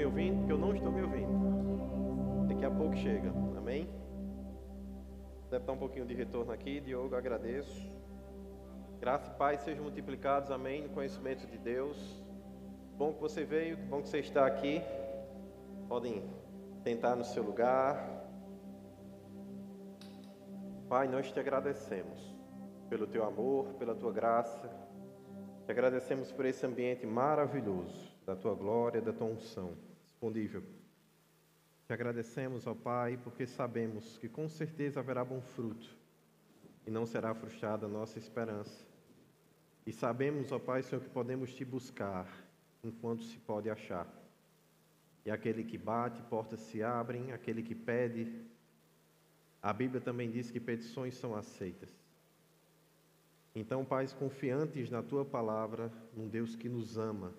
me ouvindo, porque eu não estou me ouvindo. Daqui a pouco chega, amém? Deve dar um pouquinho de retorno aqui, Diogo, agradeço. Graça e paz sejam multiplicados, amém, no conhecimento de Deus. Bom que você veio, que bom que você está aqui. Podem sentar no seu lugar. Pai, nós te agradecemos pelo teu amor, pela tua graça. Te agradecemos por esse ambiente maravilhoso, da tua glória, da tua unção disponível. Te agradecemos, ó Pai, porque sabemos que com certeza haverá bom fruto e não será frustrada a nossa esperança. E sabemos, ó Pai, Senhor, que podemos te buscar enquanto se pode achar. E aquele que bate, portas se abrem, aquele que pede. A Bíblia também diz que petições são aceitas. Então, Pai, confiantes na Tua Palavra, um Deus que nos ama,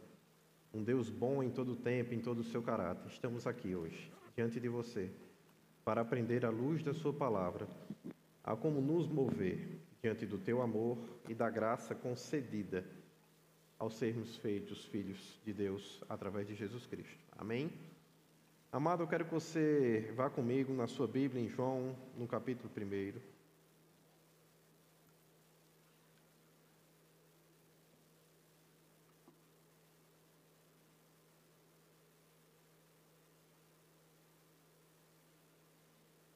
um Deus bom em todo o tempo, em todo o seu caráter, estamos aqui hoje, diante de Você, para aprender à luz da Sua Palavra, a como nos mover diante do Teu amor e da graça concedida ao sermos feitos filhos de Deus através de Jesus Cristo. Amém? Amado, eu quero que você vá comigo na sua Bíblia, em João, no capítulo 1.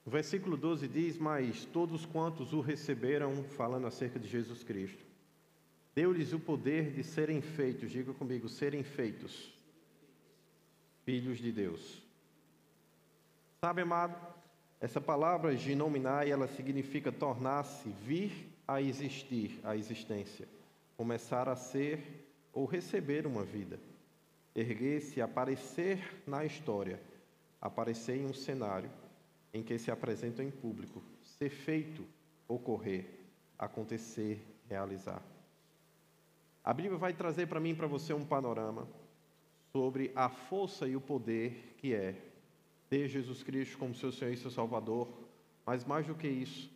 O versículo 12 diz: mas todos quantos o receberam, falando acerca de Jesus Cristo, deu-lhes o poder de serem feitos, diga comigo, serem feitos filhos de Deus. Sabe, amado, essa palavra ginominar, ela significa tornar-se, vir a existir, a existência, começar a ser ou receber uma vida, erguer-se, aparecer na história, aparecer em um cenário em que se apresentam em público, ser feito, ocorrer, acontecer, realizar. A Bíblia vai trazer para mim e para você um panorama sobre a força e o poder que é ter Jesus Cristo como seu Senhor e seu Salvador, mas mais do que isso,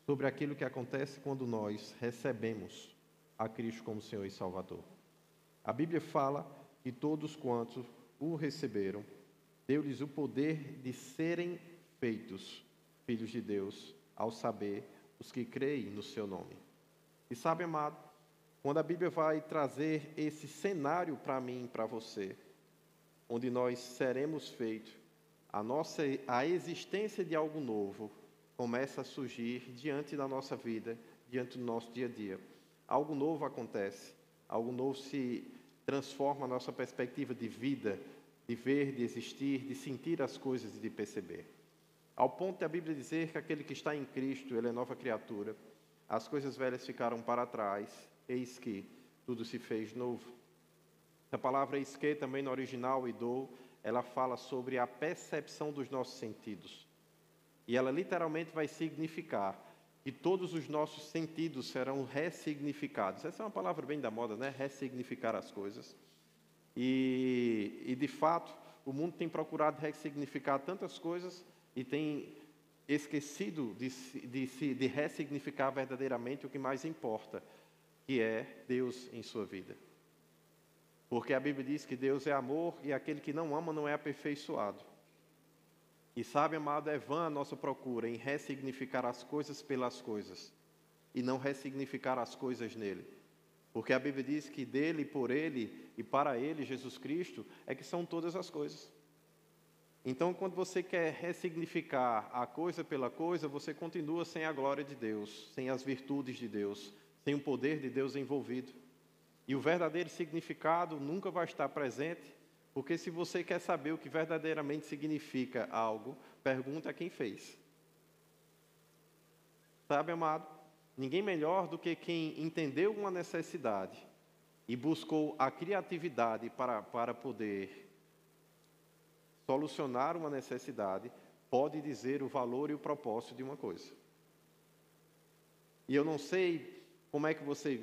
sobre aquilo que acontece quando nós recebemos a Cristo como Senhor e Salvador. A Bíblia fala que todos quantos o receberam, deu-lhes o poder de serem feitos filhos de Deus, ao saber os que creem no seu nome. E sabe, amado, quando a Bíblia vai trazer esse cenário para mim e para você, onde nós seremos feitos, a existência de algo novo começa a surgir diante da nossa vida, diante do nosso dia a dia. Algo novo acontece, algo novo se transforma a nossa perspectiva de vida, de ver, de existir, de sentir as coisas e de perceber. Ao ponto de a Bíblia dizer que aquele que está em Cristo, ele é nova criatura, as coisas velhas ficaram para trás, eis que tudo se fez novo. A palavra eis que, também no original, idou, ela fala sobre a percepção dos nossos sentidos. E ela literalmente vai significar que todos os nossos sentidos serão ressignificados. Essa é uma palavra bem da moda, né? Ressignificar as coisas. E de fato, o mundo tem procurado ressignificar tantas coisas e tem esquecido de ressignificar verdadeiramente o que mais importa, que é Deus em sua vida. Porque a Bíblia diz que Deus é amor e aquele que não ama não é aperfeiçoado. E sabe, amado, é vã a nossa procura em ressignificar as coisas pelas coisas e não ressignificar as coisas nele. Porque a Bíblia diz que dele, por ele e para ele, Jesus Cristo, é que são todas as coisas. Então, quando você quer ressignificar a coisa pela coisa, você continua sem a glória de Deus, sem as virtudes de Deus, sem o poder de Deus envolvido. E o verdadeiro significado nunca vai estar presente, porque se você quer saber o que verdadeiramente significa algo, pergunta a quem fez. Sabe, amado? Ninguém melhor do que quem entendeu uma necessidade e buscou a criatividade para poder solucionar uma necessidade, pode dizer o valor e o propósito de uma coisa. E eu não sei como é que você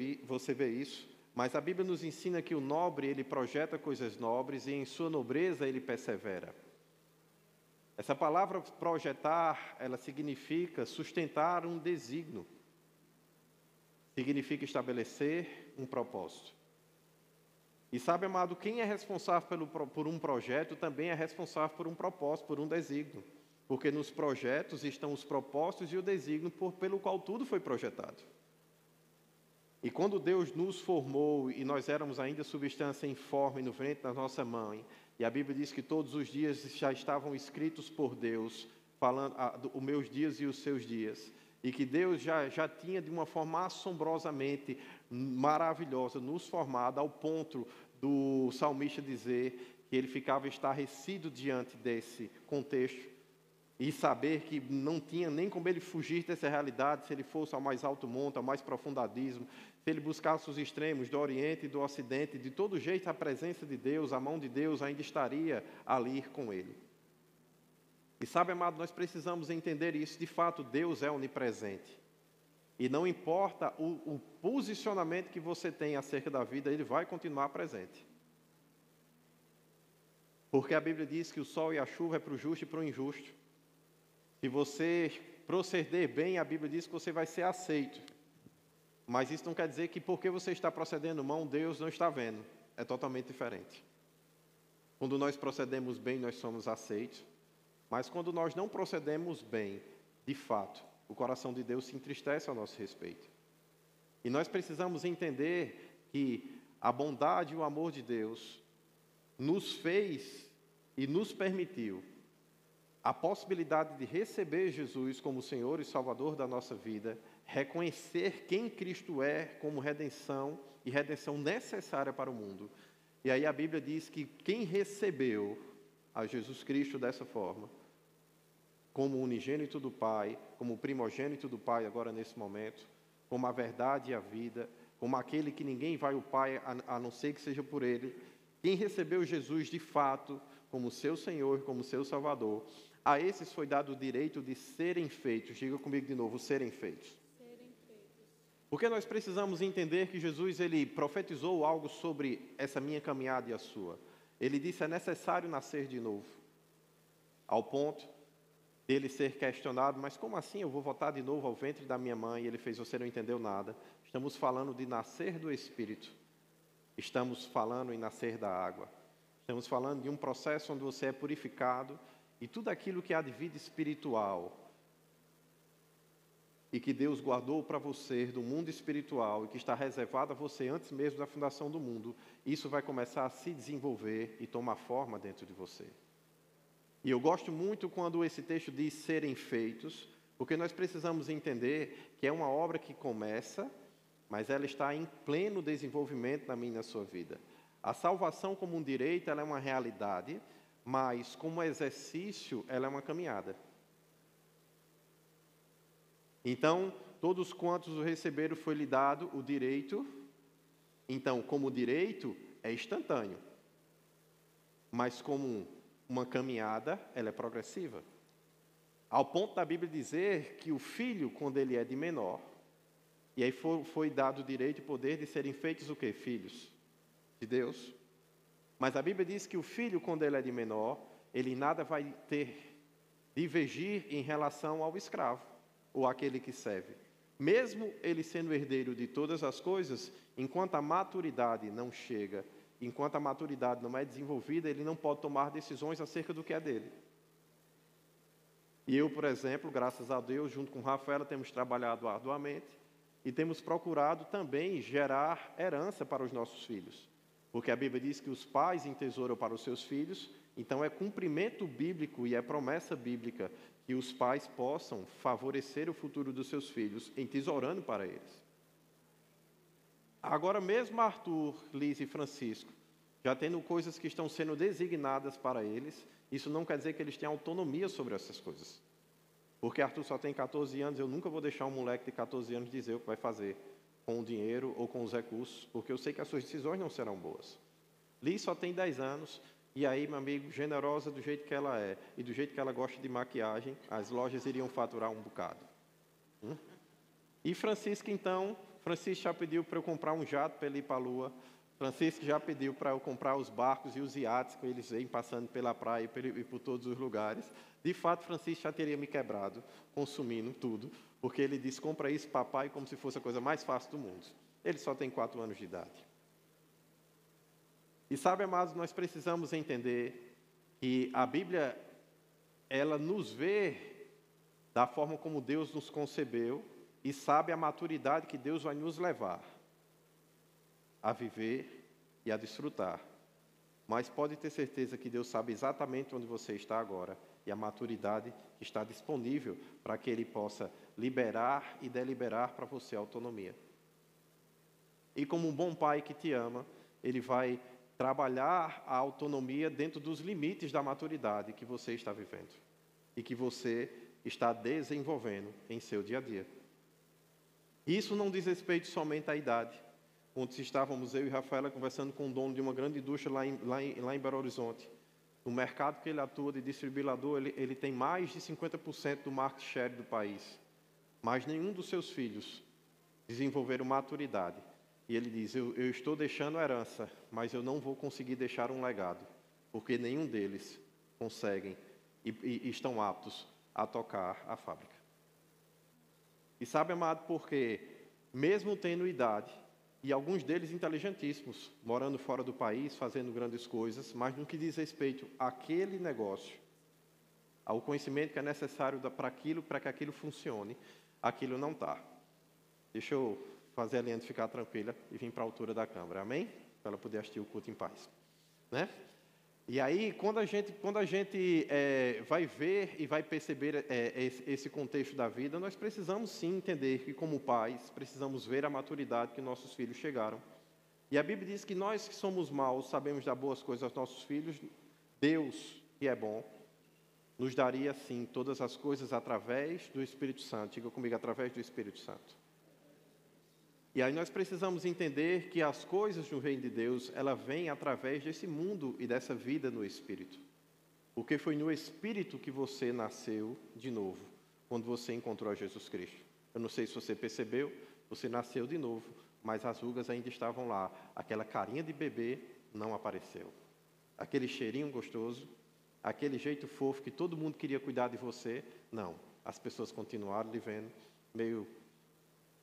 vê isso, mas a Bíblia nos ensina que o nobre, ele projeta coisas nobres e em sua nobreza ele persevera. Essa palavra projetar, ela significa sustentar um desígnio. Significa estabelecer um propósito. E sabe, amado, quem é responsável por um projeto também é responsável por um propósito, por um desígnio. Porque nos projetos estão os propósitos e o desígnio pelo qual tudo foi projetado. E quando Deus nos formou e nós éramos ainda substância informe no ventre da nossa mãe, e a Bíblia diz que todos os dias já estavam escritos por Deus, falando os meus dias e os seus dias, e que Deus já tinha de uma forma assombrosamente maravilhosa nos formado ao ponto do salmista dizer que ele ficava estarrecido diante desse contexto e saber que não tinha nem como ele fugir dessa realidade se ele fosse ao mais alto monte, ao mais profundo abismo, se ele buscasse os extremos do Oriente e do Ocidente, de todo jeito a presença de Deus, a mão de Deus ainda estaria ali com ele. E sabe, amado, nós precisamos entender isso, de fato Deus é onipresente. E não importa o posicionamento que você tem acerca da vida, Ele vai continuar presente. Porque a Bíblia diz que o sol e a chuva é para o justo e para o injusto. Se você proceder bem, a Bíblia diz que você vai ser aceito. Mas isso não quer dizer que porque você está procedendo mal, Deus não está vendo. É totalmente diferente. Quando nós procedemos bem, nós somos aceitos. Mas quando nós não procedemos bem, de fato, o coração de Deus se entristece ao nosso respeito. E nós precisamos entender que a bondade e o amor de Deus nos fez e nos permitiu a possibilidade de receber Jesus como Senhor e Salvador da nossa vida, reconhecer quem Cristo é como redenção e redenção necessária para o mundo. E aí a Bíblia diz que quem recebeu a Jesus Cristo dessa forma, como unigênito do Pai, como primogênito do Pai agora nesse momento, como a verdade e a vida, como aquele que ninguém vai ao Pai a não ser que seja por Ele, quem recebeu Jesus de fato como seu Senhor, como seu Salvador, a esses foi dado o direito de serem feitos, diga comigo de novo, serem feitos. Porque nós precisamos entender que Jesus, Ele profetizou algo sobre essa minha caminhada e a sua. Ele disse, é necessário nascer de novo, ao ponto dele ser questionado, mas como assim eu vou voltar de novo ao ventre da minha mãe? E ele fez, você não entendeu nada. Estamos falando de nascer do Espírito. Estamos falando em nascer da água. Estamos falando de um processo onde você é purificado e tudo aquilo que há de vida espiritual e que Deus guardou para você do mundo espiritual e que está reservado a você antes mesmo da fundação do mundo, isso vai começar a se desenvolver e tomar forma dentro de você. E eu gosto muito quando esse texto diz serem feitos, porque nós precisamos entender que é uma obra que começa, mas ela está em pleno desenvolvimento na minha e na sua vida. A salvação como um direito, ela é uma realidade, mas como exercício, ela é uma caminhada. Então, todos quantos o receberam foi-lhe dado o direito. Então, como direito, é instantâneo. Mas como uma caminhada, ela é progressiva. Ao ponto da Bíblia dizer que o filho, quando ele é de menor, e aí foi dado o direito e poder de serem feitos o quê? Filhos de Deus. Mas a Bíblia diz que o filho, quando ele é de menor, ele nada vai ter divergir em relação ao escravo, ou aquele que serve. Mesmo ele sendo herdeiro de todas as coisas, enquanto a maturidade não chega, enquanto a maturidade não é desenvolvida, ele não pode tomar decisões acerca do que é dele. E eu, por exemplo, graças a Deus, junto com Rafaela, temos trabalhado arduamente e temos procurado também gerar herança para os nossos filhos. Porque a Bíblia diz que os pais entesouram para os seus filhos, então é cumprimento bíblico e é promessa bíblica que os pais possam favorecer o futuro dos seus filhos, entesourando para eles. Agora mesmo Arthur, Liz e Francisco, já tendo coisas que estão sendo designadas para eles, isso não quer dizer que eles tenham autonomia sobre essas coisas. Porque Arthur só tem 14 anos, eu nunca vou deixar um moleque de 14 anos dizer o que vai fazer com o dinheiro ou com os recursos, porque eu sei que as suas decisões não serão boas. Liz só tem 10 anos, e aí, meu amigo, generosa do jeito que ela é, e do jeito que ela gosta de maquiagem, as lojas iriam faturar um bocado. E Francisco, então, Francisco já pediu para eu comprar um jato para ele ir para a Lua. Francisco já pediu para eu comprar os barcos e os iates que eles vêm passando pela praia e por todos os lugares. De fato, Francisco já teria me quebrado, consumindo tudo, porque ele disse, compra isso, papai, como se fosse a coisa mais fácil do mundo. Ele só tem 4 anos de idade. E sabe, amados, nós precisamos entender que a Bíblia, ela nos vê da forma como Deus nos concebeu e sabe a maturidade que Deus vai nos levar a viver e a desfrutar. Mas pode ter certeza que Deus sabe exatamente onde você está agora e a maturidade que está disponível para que Ele possa liberar e deliberar para você a autonomia. E como um bom pai que te ama, Ele vai trabalhar a autonomia dentro dos limites da maturidade que você está vivendo e que você está desenvolvendo em seu dia a dia. Isso não diz respeito somente à idade. Ontem estávamos eu e Rafaela conversando com o dono de uma grande indústria lá em Belo Horizonte. No mercado que ele atua de distribuidor, ele tem mais de 50% do market share do país. Mas nenhum dos seus filhos desenvolveram maturidade. E ele diz, eu estou deixando herança, mas eu não vou conseguir deixar um legado, porque nenhum deles conseguem e estão aptos a tocar a fábrica. E sabe, amado, porque mesmo tendo idade, e alguns deles inteligentíssimos, morando fora do país, fazendo grandes coisas, mas no que diz respeito àquele negócio, ao conhecimento que é necessário para que aquilo funcione, aquilo não está. Deixa eu fazer a Leandro ficar tranquila e vir para a altura da câmara, amém? Para ela poder assistir o culto em paz, né? E aí, quando a gente vai ver e vai perceber esse contexto da vida, nós precisamos sim entender que, como pais, precisamos ver a maturidade que nossos filhos chegaram. E a Bíblia diz que nós que somos maus, sabemos dar boas coisas aos nossos filhos, Deus, que é bom, nos daria sim todas as coisas através do Espírito Santo. Diga comigo, através do Espírito Santo. E aí nós precisamos entender que as coisas do reino de Deus, ela vem através desse mundo e dessa vida no Espírito. Porque foi no Espírito que você nasceu de novo, quando você encontrou a Jesus Cristo. Eu não sei se você percebeu, você nasceu de novo, mas as rugas ainda estavam lá. Aquela carinha de bebê não apareceu. Aquele cheirinho gostoso, aquele jeito fofo que todo mundo queria cuidar de você, não. As pessoas continuaram lhe vendo meio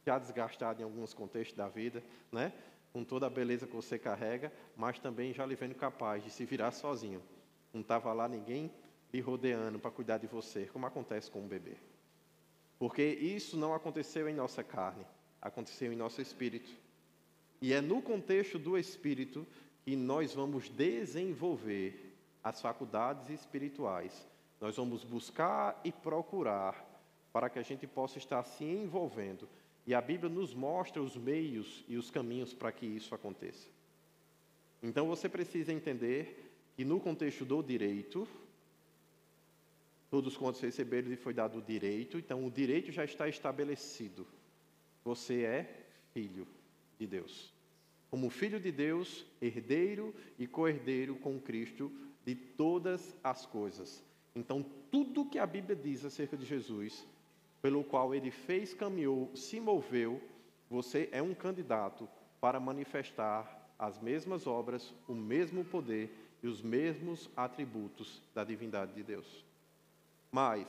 já desgastado em alguns contextos da vida, né? Com toda a beleza que você carrega, mas também já lhe vendo capaz de se virar sozinho. Não estava lá ninguém lhe rodeando para cuidar de você, como acontece com um bebê. Porque isso não aconteceu em nossa carne, aconteceu em nosso espírito. E é no contexto do espírito que nós vamos desenvolver as faculdades espirituais. Nós vamos buscar e procurar para que a gente possa estar se envolvendo. E a Bíblia nos mostra os meios e os caminhos para que isso aconteça. Então você precisa entender que no contexto do direito, todos quantos receberam lhe foi dado o direito, então o direito já está estabelecido. Você é filho de Deus. Como filho de Deus, herdeiro e co-herdeiro com Cristo de todas as coisas. Então tudo que a Bíblia diz acerca de Jesus, pelo qual ele fez, caminhou, se moveu, você é um candidato para manifestar as mesmas obras, o mesmo poder e os mesmos atributos da divindade de Deus. Mas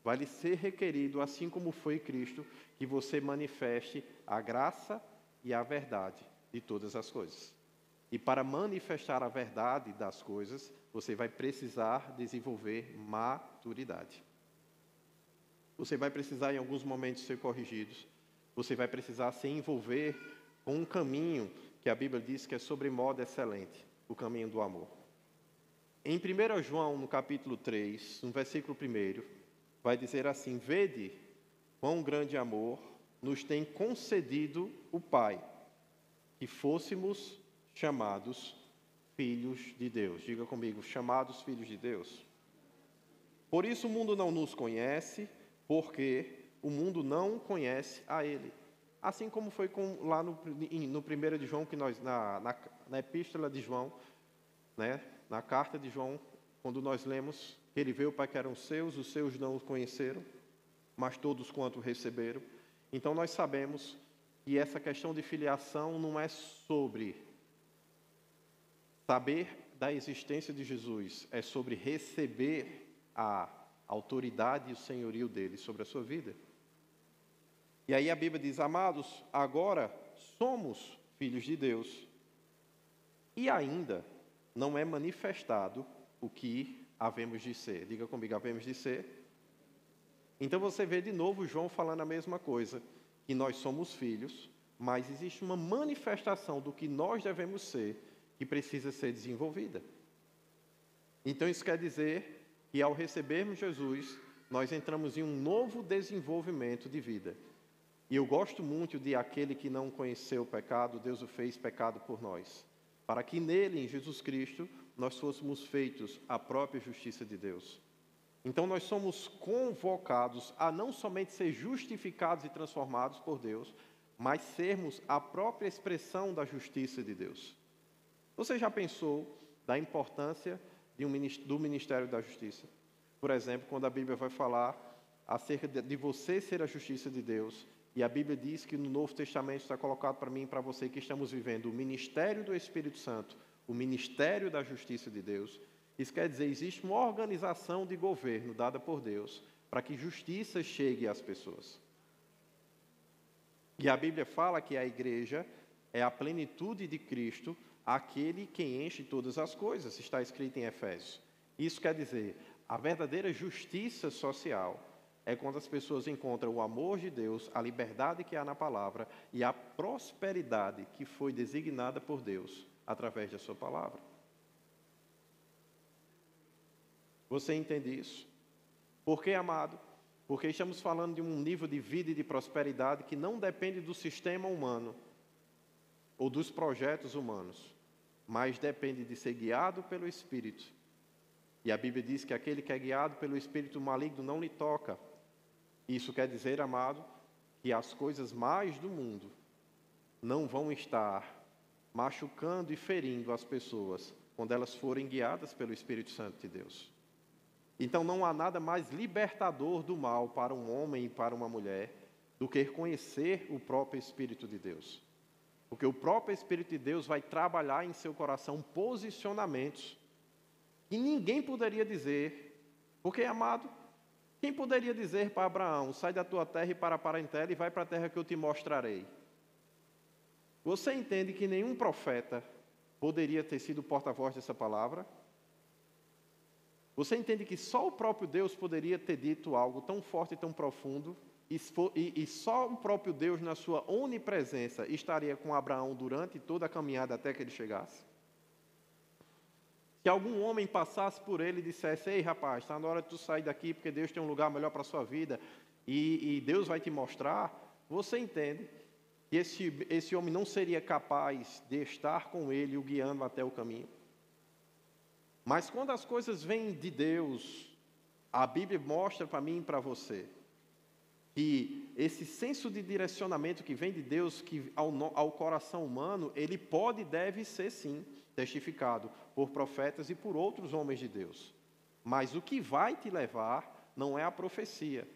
vai lhe ser requerido, assim como foi Cristo, que você manifeste a graça e a verdade de todas as coisas. E para manifestar a verdade das coisas, você vai precisar desenvolver maturidade. Você vai precisar, em alguns momentos, ser corrigido. Você vai precisar se envolver com um caminho que a Bíblia diz que é sobremodo excelente, o caminho do amor. Em 1 João, no capítulo 3, no versículo 1, vai dizer assim: Vede quão grande amor nos tem concedido o Pai, que fôssemos chamados filhos de Deus. Diga comigo, chamados filhos de Deus. Por isso o mundo não nos conhece, porque o mundo não conhece a Ele. Assim como foi lá no 1 de João, que nós, na epístola de João, né, na carta de João, quando nós lemos que Ele veio para que eram seus, os seus não o conheceram, mas todos quanto o receberam. Então nós sabemos que essa questão de filiação não é sobre saber da existência de Jesus, é sobre receber a autoridade e o senhorio dele sobre a sua vida. E aí a Bíblia diz: amados, agora somos filhos de Deus. e ainda não é manifestado o que havemos de ser. Diga comigo, havemos de ser. Então você vê de novo João falando a mesma coisa, que nós somos filhos, mas existe uma manifestação do que nós devemos ser, que precisa ser desenvolvida. Então isso quer dizer que ao recebermos Jesus, nós entramos em um novo desenvolvimento de vida. E eu gosto muito de aquele que não conheceu o pecado, Deus o fez pecado por nós, para que nele, em Jesus Cristo, nós fôssemos feitos a própria justiça de Deus. Então nós somos convocados a não somente ser justificados e transformados por Deus, mas sermos a própria expressão da justiça de Deus. Você já pensou da importância do ministério da justiça? Por exemplo, quando a Bíblia vai falar acerca de você ser a justiça de Deus, e a Bíblia diz que no Novo Testamento está colocado para mim e para você que estamos vivendo o ministério do Espírito Santo, o ministério da justiça de Deus. Isso quer dizer, existe uma organização de governo dada por Deus para que justiça chegue às pessoas. E a Bíblia fala que a igreja é a plenitude de Cristo, aquele que enche todas as coisas, está escrito em Efésios. Isso quer dizer, a verdadeira justiça social é quando as pessoas encontram o amor de Deus, a liberdade que há na palavra e a prosperidade que foi designada por Deus através da sua palavra. Você entende isso? Por que, amado? Porque estamos falando de um nível de vida e de prosperidade que não depende do sistema humano ou dos projetos humanos, mas depende de ser guiado pelo Espírito. E a Bíblia diz que aquele que é guiado pelo Espírito maligno não lhe toca. Isso quer dizer, amado, que as coisas mais do mundo não vão estar machucando e ferindo as pessoas quando elas forem guiadas pelo Espírito Santo de Deus. Então não há nada mais libertador do mal para um homem e para uma mulher do que conhecer o próprio Espírito de Deus. Porque o próprio Espírito de Deus vai trabalhar em seu coração posicionamentos que ninguém poderia dizer. Porque, amado, quem poderia dizer para Abraão, sai da tua terra e para a parentela e vai para a terra que eu te mostrarei? Você entende que nenhum profeta poderia ter sido porta-voz dessa palavra? Você entende que só o próprio Deus poderia ter dito algo tão forte e tão profundo, e só o próprio Deus, na sua onipresença, estaria com Abraão durante toda a caminhada até que ele chegasse? Se algum homem passasse por ele e dissesse, ei rapaz, está na hora de tu sair daqui, porque Deus tem um lugar melhor para a sua vida, e Deus vai te mostrar, você entende que esse homem não seria capaz de estar com ele, o guiando até o caminho? Mas quando as coisas vêm de Deus, a Bíblia mostra para mim e para você que esse senso de direcionamento que vem de Deus que ao coração humano, ele pode e deve ser sim testificado por profetas e por outros homens de Deus. Mas o que vai te levar não é a profecia.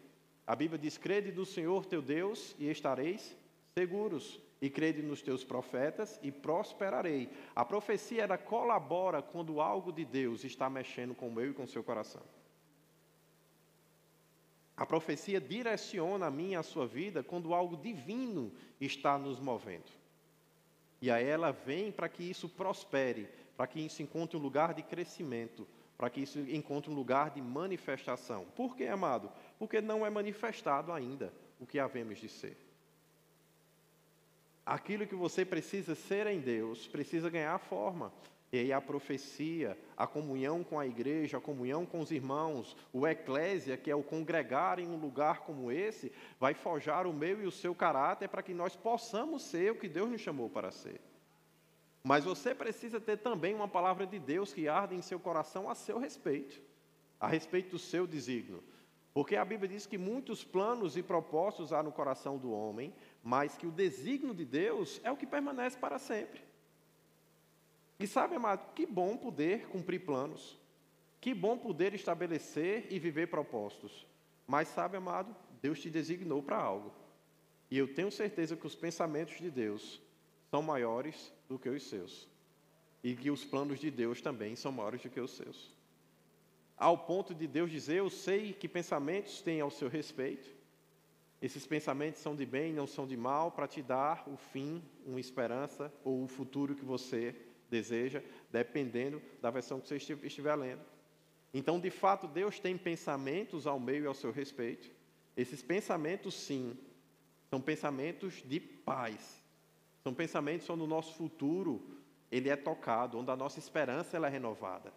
A Bíblia diz, crede no Senhor teu Deus e estareis seguros. E crede nos teus profetas e prosperarei. A profecia, ela colabora quando algo de Deus está mexendo com o meu e com o seu coração. A profecia direciona a mim e a sua vida quando algo divino está nos movendo. E aí ela vem para que isso prospere, para que isso encontre um lugar de crescimento, para que isso encontre um lugar de manifestação. Por quê, amado? Porque não é manifestado ainda o que havemos de ser. Aquilo que você precisa ser em Deus, precisa ganhar forma. E aí a profecia, a comunhão com a igreja, a comunhão com os irmãos, o eclésia, que é o congregar em um lugar como esse, vai forjar o meu e o seu caráter para que nós possamos ser o que Deus nos chamou para ser. Mas você precisa ter também uma palavra de Deus que arde em seu coração a seu respeito, a respeito do seu desígnio. Porque a Bíblia diz que muitos planos e propósitos há no coração do homem, mas que o desígnio de Deus é o que permanece para sempre. E sabe, amado, que bom poder cumprir planos, que bom poder estabelecer e viver propósitos. Mas sabe, amado, Deus te designou para algo. E eu tenho certeza que os pensamentos de Deus são maiores do que os seus. E que os planos de Deus também são maiores do que os seus. Ao ponto de Deus dizer, eu sei que pensamentos têm ao seu respeito. Esses pensamentos são de bem, não são de mal, para te dar o fim, uma esperança ou o futuro que você deseja, dependendo da versão que você estiver lendo. Então, de fato, Deus tem pensamentos ao meu e ao seu respeito. Esses pensamentos, sim, são pensamentos de paz. São pensamentos onde o nosso futuro ele é tocado, onde a nossa esperança ela é renovada.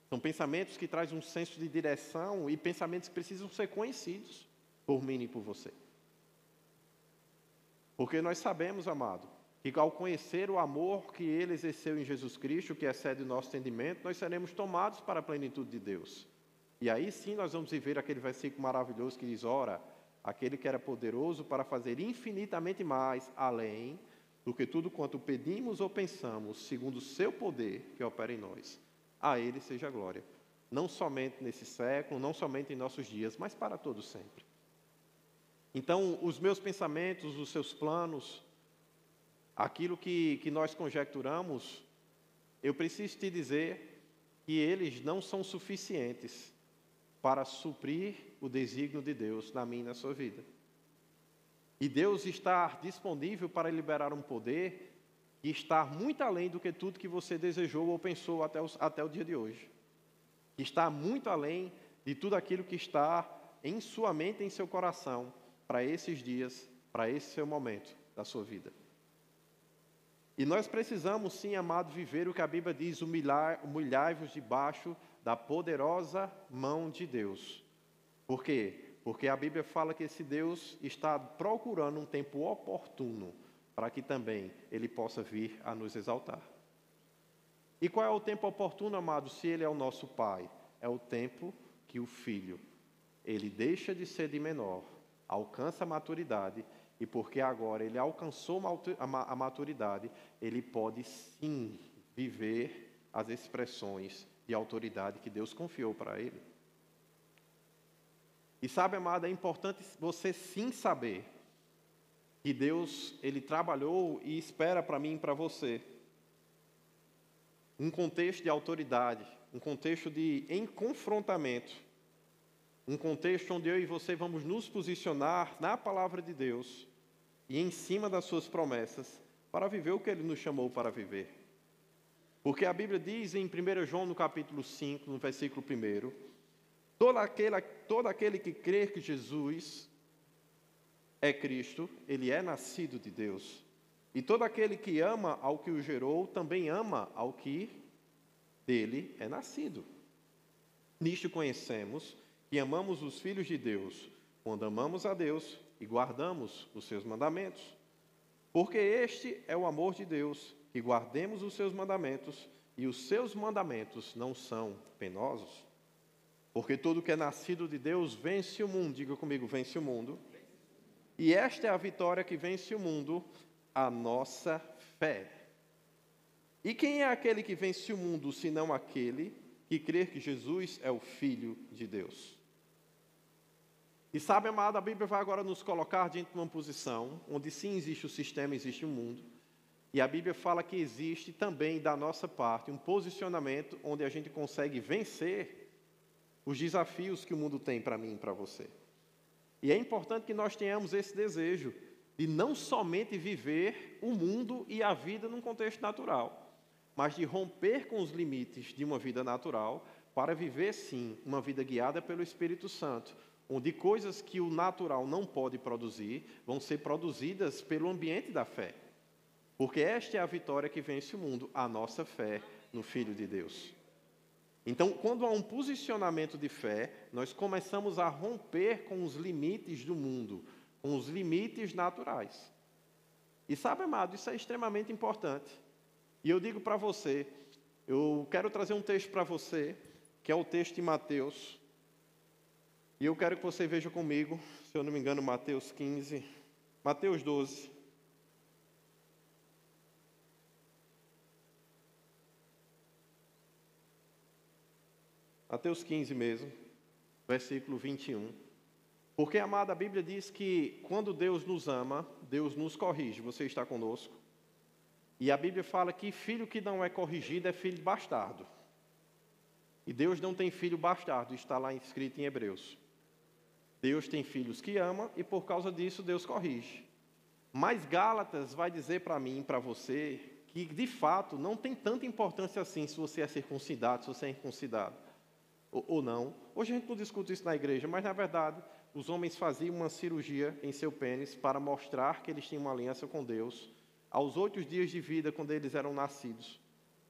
São pensamentos que trazem um senso de direção e pensamentos que precisam ser conhecidos por mim e por você. Porque nós sabemos, amado, que ao conhecer o amor que Ele exerceu em Jesus Cristo, que excede o nosso entendimento, nós seremos tomados para a plenitude de Deus. E aí sim nós vamos viver aquele versículo maravilhoso que diz, ora, aquele que era poderoso para fazer infinitamente mais, além do que tudo quanto pedimos ou pensamos, segundo o seu poder que opera em nós. A Ele seja a glória, não somente nesse século, não somente em nossos dias, mas para todos sempre. Então, os meus pensamentos, os seus planos, aquilo que nós conjecturamos, eu preciso te dizer que eles não são suficientes para suprir o desígnio de Deus na minha e na sua vida. E Deus está disponível para liberar um poder que está muito além do que tudo que você desejou ou pensou até o dia de hoje. Que está muito além de tudo aquilo que está em sua mente e em seu coração para esses dias, para esse seu momento da sua vida. E nós precisamos, sim, amado, viver o que a Bíblia diz, humilhai-vos debaixo da poderosa mão de Deus. Por quê? Porque a Bíblia fala que esse Deus está procurando um tempo oportuno para que também Ele possa vir a nos exaltar. E qual é o tempo oportuno, amado, se Ele é o nosso Pai? É o tempo que o Filho, ele deixa de ser de menor, alcança a maturidade, e porque agora ele alcançou a maturidade, ele pode sim viver as expressões de autoridade que Deus confiou para ele. E sabe, amado, é importante você sim saber que Deus, Ele trabalhou e espera para mim e para você um contexto de autoridade, um contexto de confrontamento, um contexto onde eu e você vamos nos posicionar na palavra de Deus e em cima das suas promessas para viver o que Ele nos chamou para viver. Porque a Bíblia diz em 1 João, no capítulo 5, no versículo 1, todo aquele que crê que Jesus é Cristo, ele é nascido de Deus. E todo aquele que ama ao que o gerou, também ama ao que dele é nascido. Nisto conhecemos e amamos os filhos de Deus, quando amamos a Deus e guardamos os seus mandamentos. Porque este é o amor de Deus, que guardemos os seus mandamentos, e os seus mandamentos não são penosos. Porque todo que é nascido de Deus vence o mundo. Diga comigo, vence o mundo. E esta é a vitória que vence o mundo, a nossa fé. E quem é aquele que vence o mundo, senão aquele que crê que Jesus é o Filho de Deus? E sabe, amado, a Bíblia vai agora nos colocar diante de uma posição onde sim existe o sistema, existe o mundo. E a Bíblia fala que existe também, da nossa parte, um posicionamento onde a gente consegue vencer os desafios que o mundo tem para mim e para você. E é importante que nós tenhamos esse desejo de não somente viver o mundo e a vida num contexto natural, mas de romper com os limites de uma vida natural para viver, sim, uma vida guiada pelo Espírito Santo, onde coisas que o natural não pode produzir vão ser produzidas pelo ambiente da fé. Porque esta é a vitória que vence o mundo, a nossa fé no Filho de Deus. Então, quando há um posicionamento de fé, nós começamos a romper com os limites do mundo, com os limites naturais. E sabe, amado, isso é extremamente importante. E eu digo para você, eu quero trazer um texto para você, que é o texto de Mateus. E eu quero que você veja comigo, se eu não me engano, Mateus 15, Mateus 12. Mateus 15 mesmo, versículo 21. Porque, amada, a Bíblia diz que quando Deus nos ama, Deus nos corrige. Você está conosco? E a Bíblia fala que filho que não é corrigido é filho bastardo. E Deus não tem filho bastardo, está lá escrito em Hebreus. Deus tem filhos que ama e por causa disso Deus corrige. Mas Gálatas vai dizer para mim e para você que de fato não tem tanta importância assim se você é circuncidado, se você é incircuncidado ou não. Hoje a gente não discute isso na igreja, mas na verdade os homens faziam uma cirurgia em seu pênis para mostrar que eles tinham uma aliança com Deus aos 8 dias de vida, quando eles eram nascidos,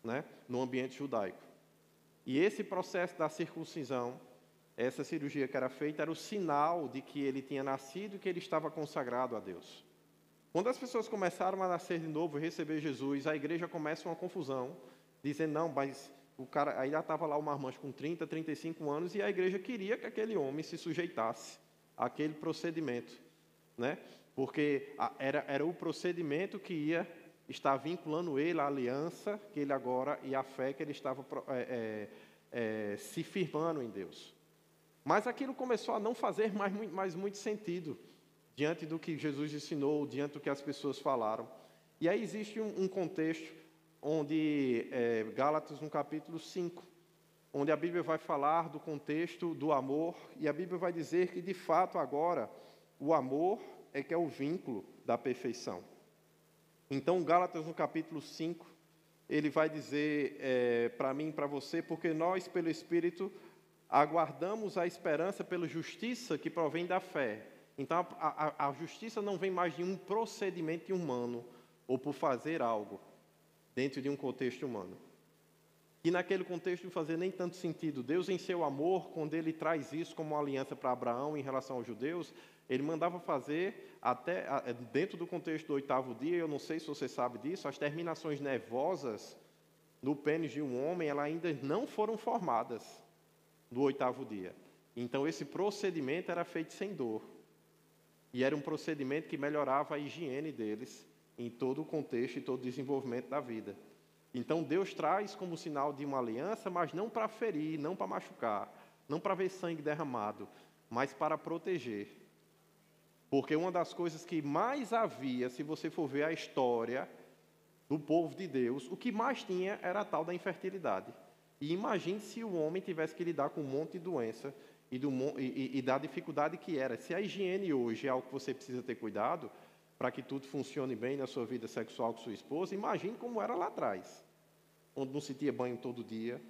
né, no ambiente judaico. E esse processo da circuncisão, essa cirurgia que era feita, era o sinal de que ele tinha nascido e que ele estava consagrado a Deus. Quando as pessoas começaram a nascer de novo e receber Jesus, a igreja começa uma confusão, dizendo, não, mas o cara aí já estava lá o marmanjo com 30, 35 anos, e a igreja queria que aquele homem se sujeitasse àquele procedimento, né? Porque era o procedimento que ia estar vinculando ele à aliança que ele agora e à fé que ele estava se firmando em Deus. Mas aquilo começou a não fazer mais muito sentido diante do que Jesus ensinou, diante do que as pessoas falaram. E aí existe um contexto onde, Gálatas no capítulo 5, onde a Bíblia vai falar do contexto do amor, e a Bíblia vai dizer que, de fato, agora, o amor é que é o vínculo da perfeição. Então, Gálatas no capítulo 5, ele vai dizer para mim e para você, porque nós, pelo Espírito, aguardamos a esperança pela justiça que provém da fé. Então, a justiça não vem mais de um procedimento humano, ou por fazer algo dentro de um contexto humano. E naquele contexto não fazia nem tanto sentido. Deus, em seu amor, quando ele traz isso como uma aliança para Abraão em relação aos judeus, ele mandava fazer, até dentro do contexto do 8º dia, eu não sei se você sabe disso, as terminações nervosas no pênis de um homem, elas ainda não foram formadas no 8º dia. Então, esse procedimento era feito sem dor. E era um procedimento que melhorava a higiene deles em todo o contexto e todo o desenvolvimento da vida. Então, Deus traz como sinal de uma aliança, mas não para ferir, não para machucar, não para ver sangue derramado, mas para proteger. Porque uma das coisas que mais havia, se você for ver a história do povo de Deus, o que mais tinha era a tal da infertilidade. E imagine se o homem tivesse que lidar com um monte de doença e da dificuldade que era. Se a higiene hoje é algo que você precisa ter cuidado, para que tudo funcione bem na sua vida sexual com sua esposa, imagine como era lá atrás, onde não se tinha banho todo dia,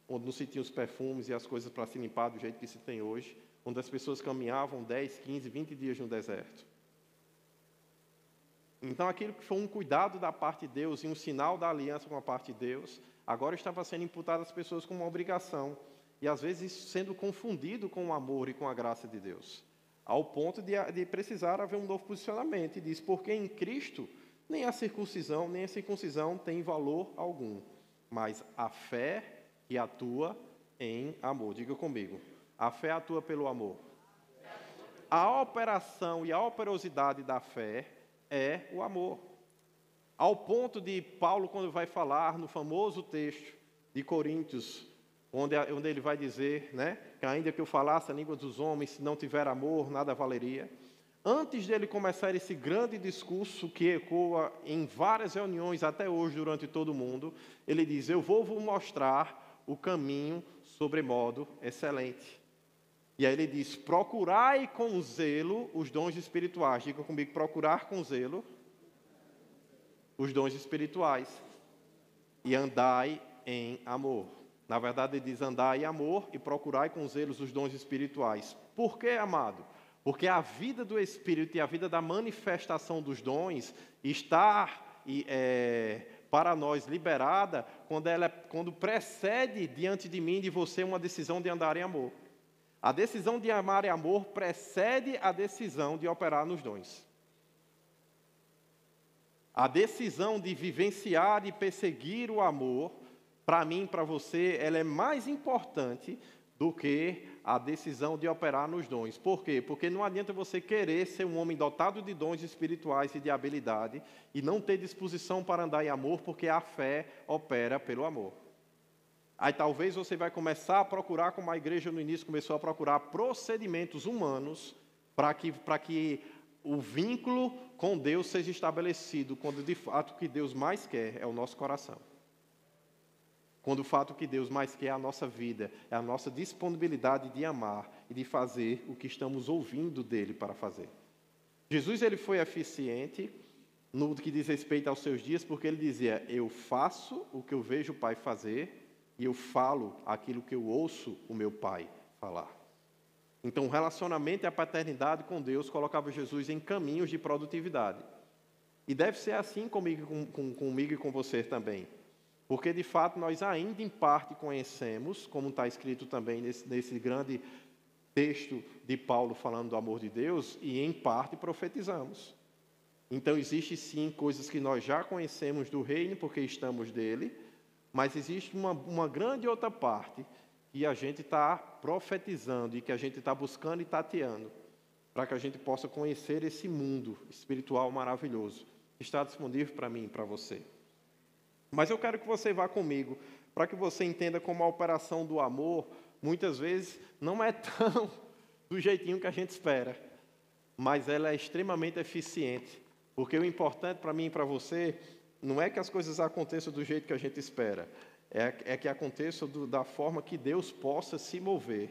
onde não se tinha os perfumes e as coisas para se limpar do jeito que se tem hoje, onde as pessoas caminhavam 10, 15, 20 dias no deserto. Então, aquilo que foi um cuidado da parte de Deus e um sinal da aliança com a parte de Deus, agora estava sendo imputado às pessoas como uma obrigação, e às vezes isso sendo confundido com o amor e com a graça de Deus, ao ponto de precisar haver um novo posicionamento. E diz, porque em Cristo nem a circuncisão nem a circuncisão tem valor algum, mas a fé que atua em amor. Diga comigo, a fé atua pelo amor. A operação e a operosidade da fé é o amor. Ao ponto de Paulo, quando vai falar no famoso texto de Coríntios, onde ele vai dizer, né, que ainda que eu falasse a língua dos homens, se não tiver amor, nada valeria. Antes dele começar esse grande discurso que ecoa em várias reuniões até hoje durante todo o mundo, ele diz, eu vou vos mostrar o caminho sobremodo excelente. E aí ele diz, procurai com zelo os dons espirituais. Diga comigo, procurar com zelo os dons espirituais. E andai em amor. Na verdade, ele diz, andai em amor e procurai com zelo os dons espirituais. Por quê, amado? Porque a vida do Espírito e a vida da manifestação dos dons está para nós liberada quando precede diante de mim e de você uma decisão de andar em amor. A decisão de amar em amor precede a decisão de operar nos dons. A decisão de vivenciar e perseguir o amor, para mim e para você, ela é mais importante do que a decisão de operar nos dons. Por quê? Porque não adianta você querer ser um homem dotado de dons espirituais e de habilidade e não ter disposição para andar em amor, porque a fé opera pelo amor. Aí talvez você vai começar a procurar, como a igreja no início começou a procurar, procedimentos humanos para que o vínculo com Deus seja estabelecido, quando de fato o que Deus mais quer é o nosso coração. Quando o fato que Deus mais quer é a nossa vida, é a nossa disponibilidade de amar e de fazer o que estamos ouvindo dele para fazer. Jesus, ele foi eficiente no que diz respeito aos seus dias, porque ele dizia: eu faço o que eu vejo o Pai fazer e eu falo aquilo que eu ouço o meu Pai falar. Então, o relacionamento e a paternidade com Deus colocava Jesus em caminhos de produtividade. E deve ser assim comigo e com você também. Porque, de fato, nós ainda em parte conhecemos, como está escrito também nesse grande texto de Paulo falando do amor de Deus, e em parte profetizamos. Então, existe sim coisas que nós já conhecemos do reino, porque estamos dele, mas existe uma grande outra parte que a gente está profetizando e que a gente está buscando e tateando, para que a gente possa conhecer esse mundo espiritual maravilhoso que está disponível para mim e para você. Mas eu quero que você vá comigo, para que você entenda como a operação do amor, muitas vezes, não é tão do jeitinho que a gente espera, mas ela é extremamente eficiente, porque o importante para mim e para você não é que as coisas aconteçam do jeito que a gente espera, é que aconteça da forma que Deus possa se mover.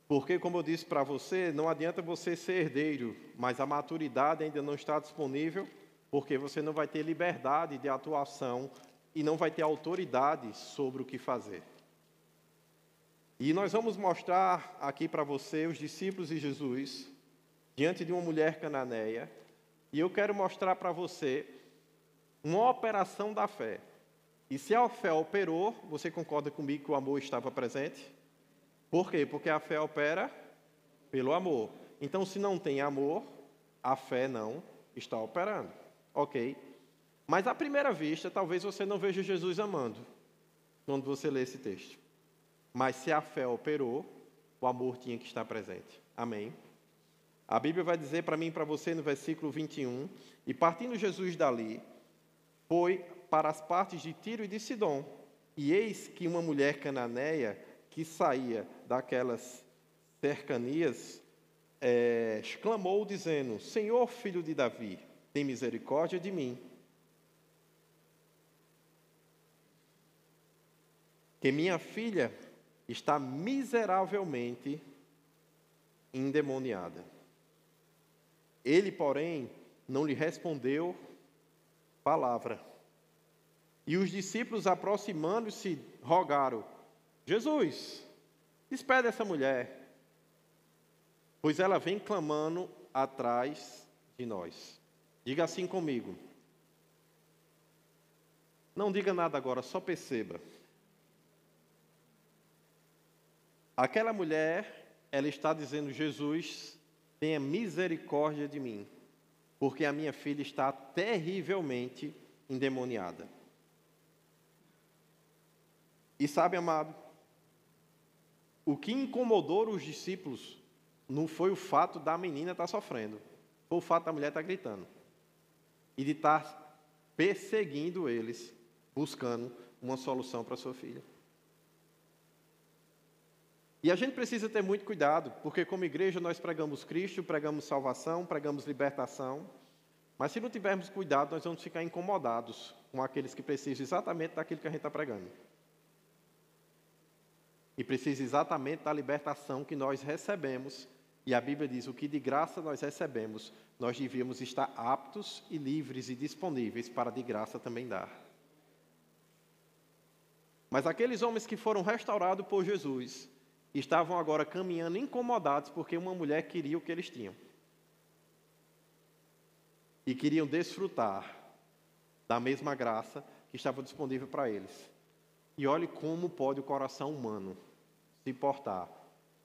Porque, como eu disse para você, não adianta você ser herdeiro, mas a maturidade ainda não está disponível, porque você não vai ter liberdade de atuação e não vai ter autoridade sobre o que fazer. E nós vamos mostrar aqui para você os discípulos de Jesus, diante de uma mulher cananeia, e eu quero mostrar para você uma operação da fé. E se a fé operou, você concorda comigo que o amor estava presente? Por quê? Porque a fé opera pelo amor. Então, se não tem amor, a fé não está operando. Ok? Mas à primeira vista, talvez você não veja Jesus amando, quando você lê esse texto. Mas se a fé operou, o amor tinha que estar presente. Amém? A Bíblia vai dizer para mim e para você no versículo 21, e partindo Jesus dali, foi para as partes de Tiro e de Sidom, e eis que uma mulher cananeia, que saía daquelas cercanias, exclamou dizendo: Senhor, filho de Davi, tem misericórdia de mim, que minha filha está miseravelmente endemoniada. Ele, porém, não lhe respondeu palavra. E os discípulos, aproximando-se, rogaram: Jesus, despede essa mulher, pois ela vem clamando atrás de nós. Diga assim comigo. Não diga nada agora, só perceba. Aquela mulher, ela está dizendo: Jesus, tenha misericórdia de mim, porque a minha filha está terrivelmente endemoniada. E sabe, amado, o que incomodou os discípulos não foi o fato da menina estar sofrendo, foi o fato da mulher estar gritando e de estar perseguindo eles, buscando uma solução para sua filha. E a gente precisa ter muito cuidado, porque como igreja nós pregamos Cristo, pregamos salvação, pregamos libertação, mas se não tivermos cuidado, nós vamos ficar incomodados com aqueles que precisam exatamente daquilo que a gente está pregando. E precisa exatamente da libertação que nós recebemos. E a Bíblia diz: o que de graça nós recebemos, nós devíamos estar aptos e livres e disponíveis para de graça também dar. Mas aqueles homens que foram restaurados por Jesus estavam agora caminhando incomodados porque uma mulher queria o que eles tinham. E queriam desfrutar da mesma graça que estava disponível para eles. E olhe como pode o coração humano se portar,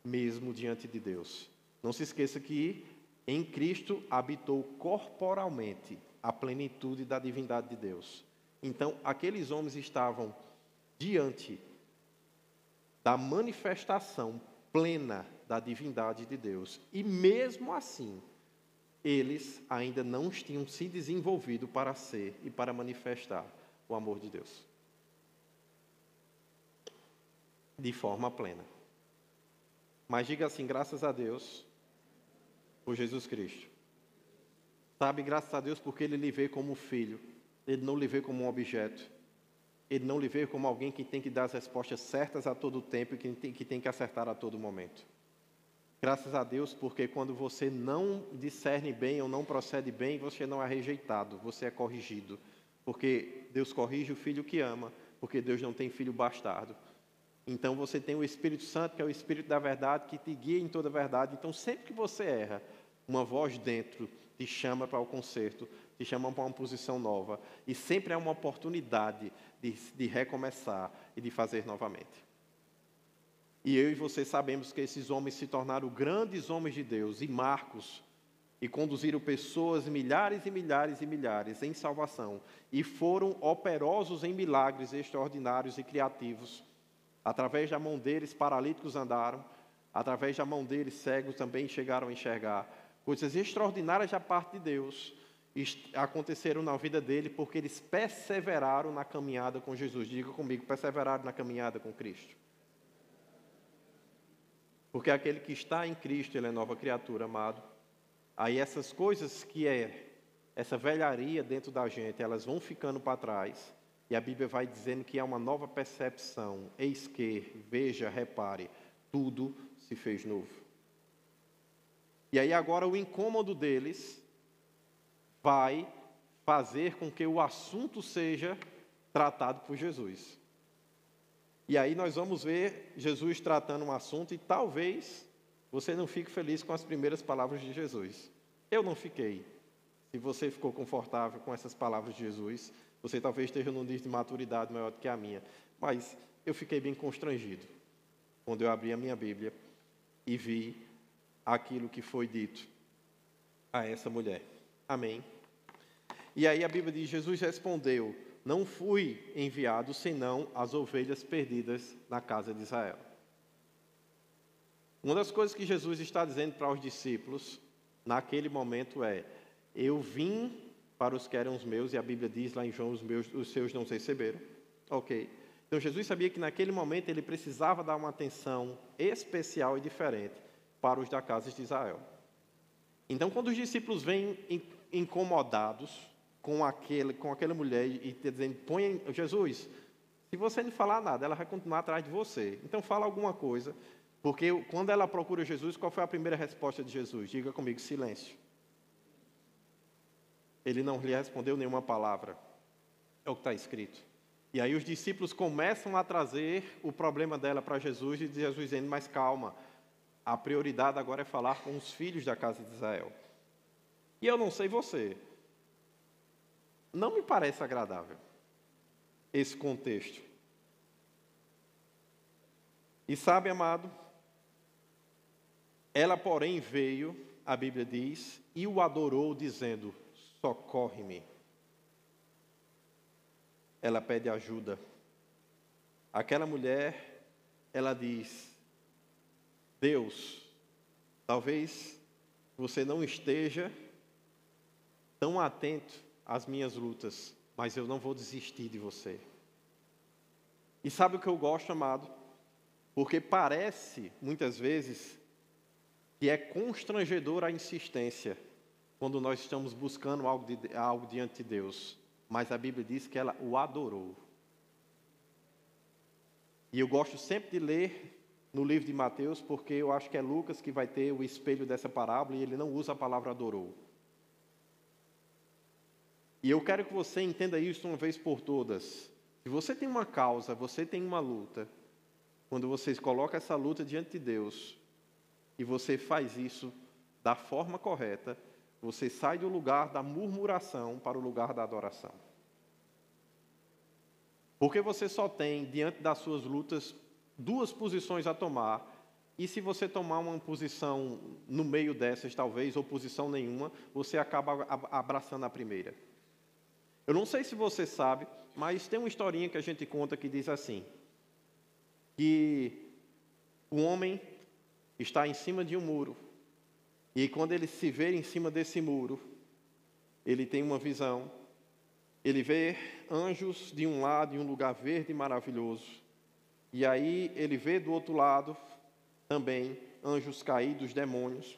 mesmo diante de Deus. Não se esqueça que em Cristo habitou corporalmente a plenitude da divindade de Deus. Então, aqueles homens estavam diante da manifestação plena da divindade de Deus. E mesmo assim, eles ainda não tinham se desenvolvido para ser e para manifestar o amor de Deus de forma plena. Mas diga assim: graças a Deus por Jesus Cristo. Sabe, graças a Deus porque Ele lhe vê como filho. Ele não lhe vê como um objeto. Ele não lhe vê como alguém que tem que dar as respostas certas a todo tempo e que tem que acertar a todo momento. Graças a Deus, porque quando você não discerne bem ou não procede bem, você não é rejeitado, você é corrigido. Porque Deus corrige o filho que ama, porque Deus não tem filho bastardo. Então você tem o Espírito Santo, que é o Espírito da verdade, que te guia em toda a verdade. Então sempre que você erra, uma voz dentro te chama para o conserto, te chama para uma posição nova. E sempre é uma oportunidade de recomeçar e de fazer novamente. E eu e você sabemos que esses homens se tornaram grandes homens de Deus e marcos, e conduziram pessoas, milhares e milhares e milhares, em salvação. E foram operosos em milagres extraordinários e criativos. Através da mão deles, paralíticos andaram. Através da mão deles, cegos também chegaram a enxergar. Coisas extraordinárias da parte de Deus aconteceram na vida dele, porque eles perseveraram na caminhada com Jesus. Diga comigo, perseveraram na caminhada com Cristo. Porque aquele que está em Cristo, ele é nova criatura, amado. Aí essas coisas que essa velharia dentro da gente, elas vão ficando para trás. E a Bíblia vai dizendo que há uma nova percepção. Eis que, veja, repare, tudo se fez novo. E aí agora o incômodo deles vai fazer com que o assunto seja tratado por Jesus. E aí nós vamos ver Jesus tratando um assunto e talvez você não fique feliz com as primeiras palavras de Jesus. Eu não fiquei. Se você ficou confortável com essas palavras de Jesus, você talvez esteja num nível de maturidade maior do que a minha. Mas eu fiquei bem constrangido quando eu abri a minha Bíblia e vi aquilo que foi dito a essa mulher. Amém? E aí a Bíblia diz, Jesus respondeu, não fui enviado senão as ovelhas perdidas na casa de Israel. Uma das coisas que Jesus está dizendo para os discípulos naquele momento é, eu vim para os que eram os meus, e a Bíblia diz lá em João, os seus não receberam. Ok. Então Jesus sabia que naquele momento ele precisava dar uma atenção especial e diferente para os da casa de Israel. Então quando os discípulos vêm incomodados com aquela mulher e dizendo, põe Jesus, se você não falar nada, ela vai continuar atrás de você. Então fala alguma coisa, porque quando ela procura Jesus, qual foi a primeira resposta de Jesus? Diga comigo, silêncio. Ele não lhe respondeu nenhuma palavra. É o que está escrito. E aí os discípulos começam a trazer o problema dela para Jesus e Jesus dizendo, mas calma, a prioridade agora é falar com os filhos da casa de Israel. E eu não sei você, não me parece agradável esse contexto. E sabe, amado, ela porém veio, a Bíblia diz, e o adorou dizendo, socorre-me. Ela pede ajuda. Aquela mulher, ela diz, Deus, talvez você não esteja tão atento às minhas lutas, mas eu não vou desistir de você. E sabe o que eu gosto, amado? Porque parece, muitas vezes, que é constrangedora a insistência quando nós estamos buscando algo diante de Deus. Mas a Bíblia diz que ela o adorou. E eu gosto sempre de ler no livro de Mateus, porque eu acho que é Lucas que vai ter o espelho dessa parábola e ele não usa a palavra adorou. E eu quero que você entenda isso uma vez por todas. Se você tem uma causa, você tem uma luta, quando você coloca essa luta diante de Deus, e você faz isso da forma correta, você sai do lugar da murmuração para o lugar da adoração. Porque você só tem, diante das suas lutas, duas posições a tomar, e se você tomar uma posição no meio dessas, talvez, ou posição nenhuma, você acaba abraçando a primeira. Eu não sei se você sabe, mas tem uma historinha que a gente conta que diz assim, que o homem está em cima de um muro, e quando ele se vê em cima desse muro, ele tem uma visão, ele vê anjos de um lado, em um lugar verde e maravilhoso, e aí ele vê do outro lado também anjos caídos, demônios.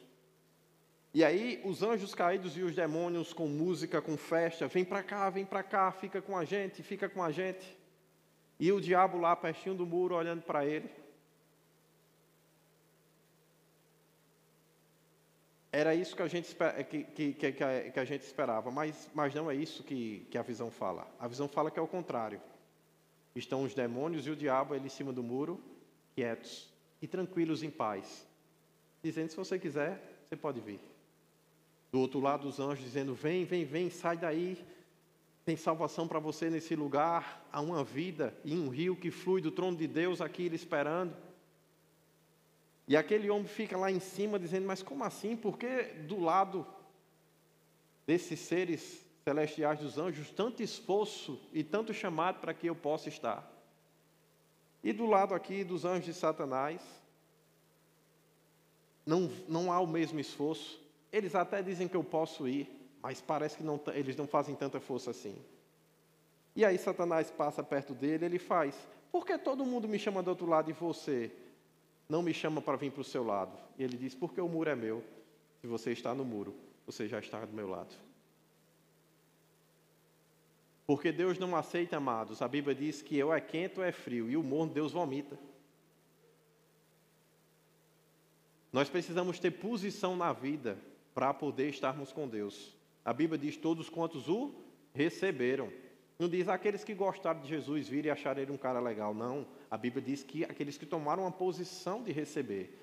E aí os anjos caídos e os demônios com música, com festa, vem para cá, fica com a gente, fica com a gente. E o diabo lá pertinho do muro olhando para ele. Era isso que a gente, que a gente esperava, mas não é isso que a visão fala. A visão fala que é o contrário. Estão os demônios e o diabo ali em cima do muro, quietos e tranquilos em paz, dizendo, se você quiser, você pode vir. Do outro lado, os anjos dizendo, vem, vem, vem, sai daí, tem salvação para você nesse lugar, há uma vida e um rio que flui do trono de Deus aqui, ele esperando. E aquele homem fica lá em cima dizendo, mas como assim? Porque do lado desses seres celestiais dos anjos, tanto esforço e tanto chamado para que eu possa estar. E do lado aqui dos anjos de Satanás, não há o mesmo esforço. Eles até dizem que eu posso ir, mas parece que eles não fazem tanta força assim. E aí Satanás passa perto dele, ele faz, por que todo mundo me chama do outro lado e você não me chama para vir para o seu lado? E ele diz, porque o muro é meu. Se você está no muro, você já está do meu lado. Porque Deus não aceita, amados. A Bíblia diz que ou é quente ou é frio. E o morno Deus vomita. Nós precisamos ter posição na vida para poder estarmos com Deus. A Bíblia diz, todos quantos o receberam. Não diz aqueles que gostaram de Jesus virem e acharam ele um cara legal. Não. A Bíblia diz que aqueles que tomaram uma posição de receber,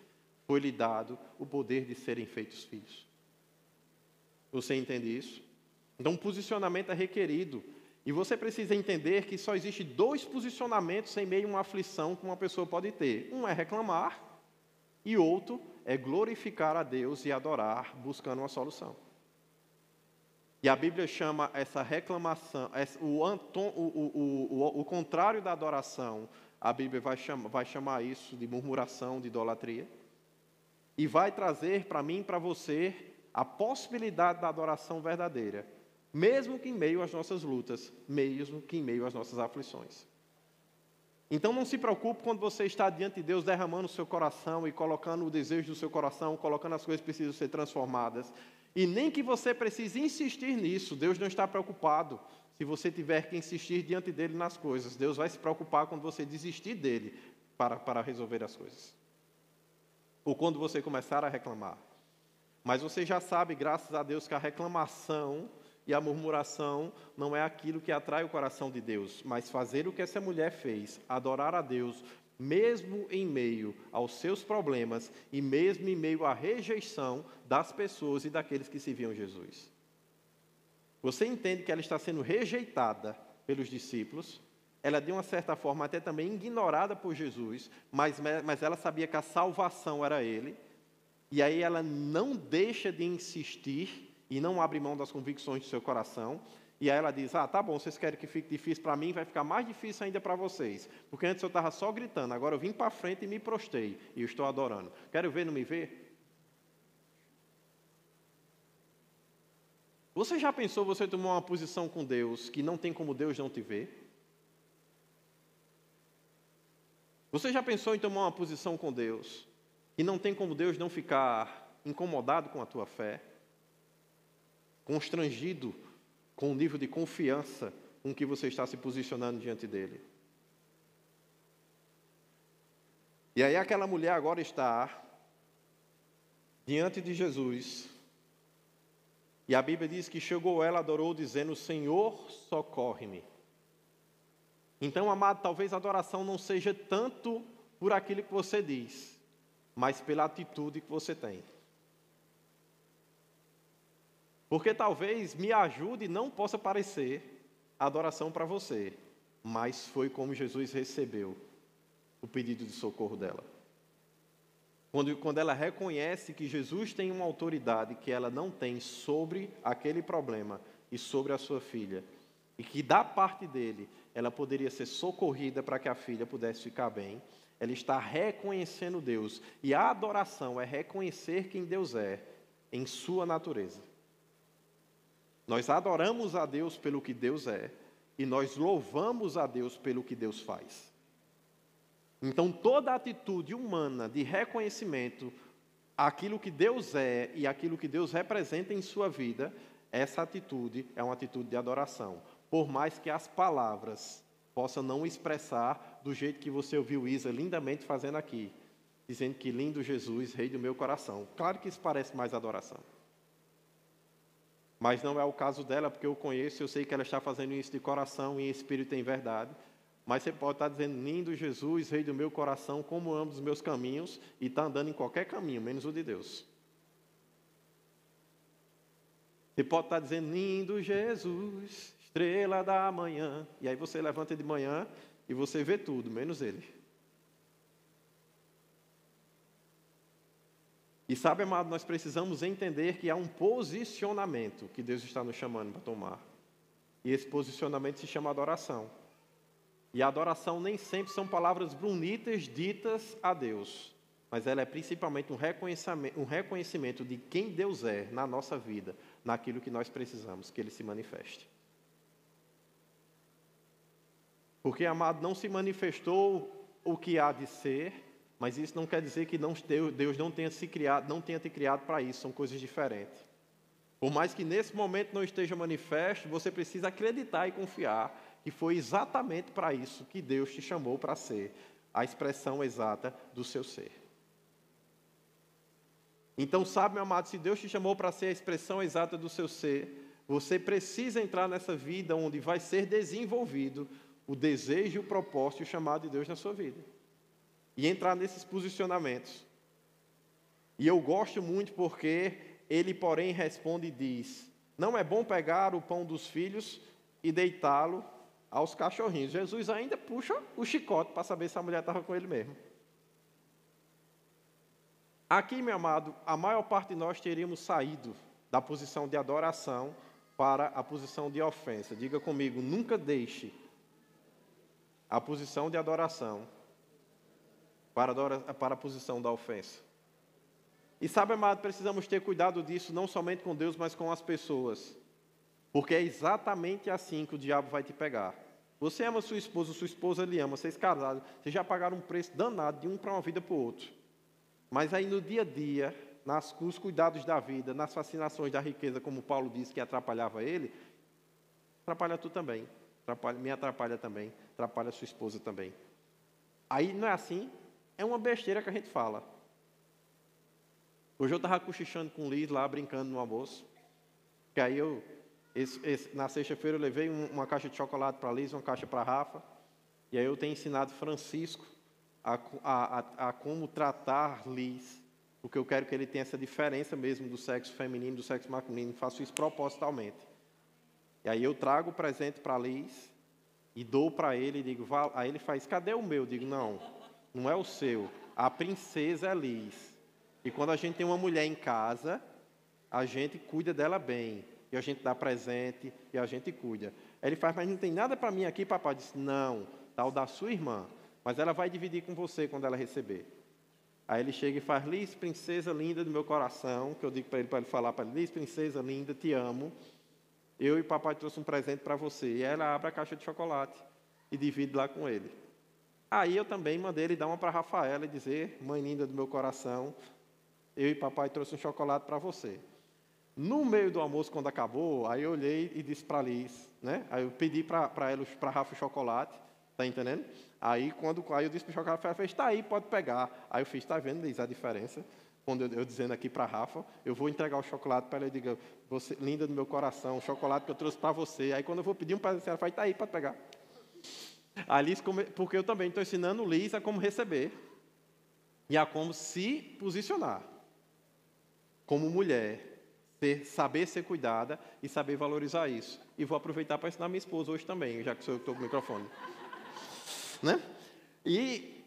foi-lhe dado o poder de serem feitos filhos. Você entende isso? Então, posicionamento é requerido. E você precisa entender que só existe 2 posicionamentos em meio a uma aflição que uma pessoa pode ter. Um é reclamar e outro é glorificar a Deus e adorar, buscando uma solução. E a Bíblia chama essa reclamação, o contrário da adoração, a Bíblia vai chamar isso de murmuração, de idolatria. E vai trazer para mim e para você a possibilidade da adoração verdadeira, mesmo que em meio às nossas lutas, mesmo que em meio às nossas aflições. Então não se preocupe quando você está diante de Deus derramando o seu coração e colocando o desejo do seu coração, colocando as coisas que precisam ser transformadas. E nem que você precise insistir nisso, Deus não está preocupado se você tiver que insistir diante dele nas coisas. Deus vai se preocupar quando você desistir dele para resolver as coisas. Ou quando você começar a reclamar. Mas você já sabe, graças a Deus, que a reclamação e a murmuração não é aquilo que atrai o coração de Deus, mas fazer o que essa mulher fez, adorar a Deus, mesmo em meio aos seus problemas e mesmo em meio à rejeição das pessoas e daqueles que serviam Jesus. Você entende que ela está sendo rejeitada pelos discípulos, ela de uma certa forma até também ignorada por Jesus, mas ela sabia que a salvação era ele, e aí ela não deixa de insistir e não abre mão das convicções do seu coração. E aí ela diz, tá bom, vocês querem que fique difícil para mim, vai ficar mais difícil ainda para vocês. Porque antes eu estava só gritando, agora eu vim para frente e me prostrei. E eu estou adorando. Quero ver, não me ver? Você já pensou você tomar uma posição com Deus que não tem como Deus não te ver? Você já pensou em tomar uma posição com Deus que não tem como Deus não ficar incomodado com a tua fé? Constrangido com o nível de confiança com que você está se posicionando diante dele. E aí aquela mulher agora está diante de Jesus, e a Bíblia diz que chegou ela, adorou, dizendo, Senhor, socorre-me. Então, amado, talvez a adoração não seja tanto por aquilo que você diz, mas pela atitude que você tem. Porque talvez me ajude e não possa parecer adoração para você, mas foi como Jesus recebeu o pedido de socorro dela. Quando ela reconhece que Jesus tem uma autoridade que ela não tem sobre aquele problema e sobre a sua filha, e que da parte dele ela poderia ser socorrida para que a filha pudesse ficar bem, ela está reconhecendo Deus. E a adoração é reconhecer quem Deus é em sua natureza. Nós adoramos a Deus pelo que Deus é e nós louvamos a Deus pelo que Deus faz. Então, toda atitude humana de reconhecimento àquilo que Deus é e aquilo que Deus representa em sua vida, essa atitude é uma atitude de adoração. Por mais que as palavras possam não expressar do jeito que você ouviu Isa lindamente fazendo aqui. dizendo que lindo Jesus, rei do meu coração. Claro que isso parece mais adoração. Mas não é o caso dela, porque eu conheço, eu sei que ela está fazendo isso de coração e em espírito em verdade. Mas você pode estar dizendo, lindo Jesus, rei do meu coração, como amo os meus caminhos, e está andando em qualquer caminho, menos o de Deus. Você pode estar dizendo, lindo Jesus, estrela da manhã. E aí você levanta de manhã e você vê tudo, menos ele. E sabe, amado, nós precisamos entender que há um posicionamento que Deus está nos chamando para tomar. E esse posicionamento se chama adoração. E a adoração nem sempre são palavras bonitas ditas a Deus, mas ela é principalmente um reconhecimento de quem Deus é na nossa vida, naquilo que nós precisamos que Ele se manifeste. Porque, amado, não se manifestou o que há de ser, mas isso não quer dizer que Deus não tenha te criado para isso, são coisas diferentes. Por mais que nesse momento não esteja manifesto, você precisa acreditar e confiar que foi exatamente para isso que Deus te chamou para ser, a expressão exata do seu ser. Então, sabe, meu amado, se Deus te chamou para ser a expressão exata do seu ser, você precisa entrar nessa vida onde vai ser desenvolvido o desejo e o propósito e o chamado de Deus na sua vida. E entrar nesses posicionamentos. E eu gosto muito porque ele, porém, responde e diz, não é bom pegar o pão dos filhos e deitá-lo aos cachorrinhos. Jesus ainda puxa o chicote para saber se a mulher estava com ele mesmo. Aqui, meu amado, a maior parte de nós teríamos saído da posição de adoração para a posição de ofensa. Diga comigo, nunca deixe a posição de adoração para a posição da ofensa. E sabe, amado, precisamos ter cuidado disso, não somente com Deus, mas com as pessoas. Porque é exatamente assim que o diabo vai te pegar. Você ama sua esposa lhe ama, vocês casados, vocês já pagaram um preço danado de um para uma vida para o outro. Mas aí no dia a dia, nos cuidados da vida, nas fascinações da riqueza, como Paulo disse que atrapalhava ele, atrapalha tu também, me atrapalha também, atrapalha sua esposa também. Aí não é assim, é uma besteira que a gente fala. Hoje eu estava cochichando com o Liz lá, brincando no almoço, que aí na sexta-feira eu levei uma caixa de chocolate para a Liz, uma caixa para a Rafa, e aí eu tenho ensinado Francisco a como tratar Liz, porque eu quero que ele tenha essa diferença mesmo do sexo feminino e do sexo masculino, faço isso propositalmente. E aí eu trago o presente para Liz e dou para ele e digo, aí ele faz, cadê o meu? Eu digo, não é o seu, a princesa é Liz. E quando a gente tem uma mulher em casa, a gente cuida dela bem, e a gente dá presente, e a gente cuida. Aí ele faz, mas não tem nada para mim aqui, papai? Eu disse, não, tá o da sua irmã, mas ela vai dividir com você quando ela receber. Aí ele chega e faz, Liz, princesa linda do meu coração, que eu digo para ele falar para ele, Liz, princesa linda, te amo, eu e papai trouxe um presente para você. E ela abre a caixa de chocolate e divide lá com ele. Aí eu também mandei ele dar uma para a Rafaela e dizer, mãe linda do meu coração, eu e papai trouxe um chocolate para você. No meio do almoço, quando acabou, aí eu olhei e disse para a Liz, né? Aí eu pedi para a Rafa o chocolate, tá entendendo? Aí eu disse para o chocolate, ela fez, tá aí, pode pegar. Aí eu fiz, tá vendo, Liz, a diferença? Quando eu dizendo aqui para a Rafa, eu vou entregar o chocolate para ela e digo, você, linda do meu coração, o chocolate que eu trouxe para você. Aí quando eu vou pedir um presente, ela faz, tá aí, pode pegar. A Liz, porque eu também estou ensinando Liz a como receber e a como se posicionar. Como mulher, saber ser cuidada e saber valorizar isso. E vou aproveitar para ensinar minha esposa hoje também, já que sou eu que estou com o microfone. Né? E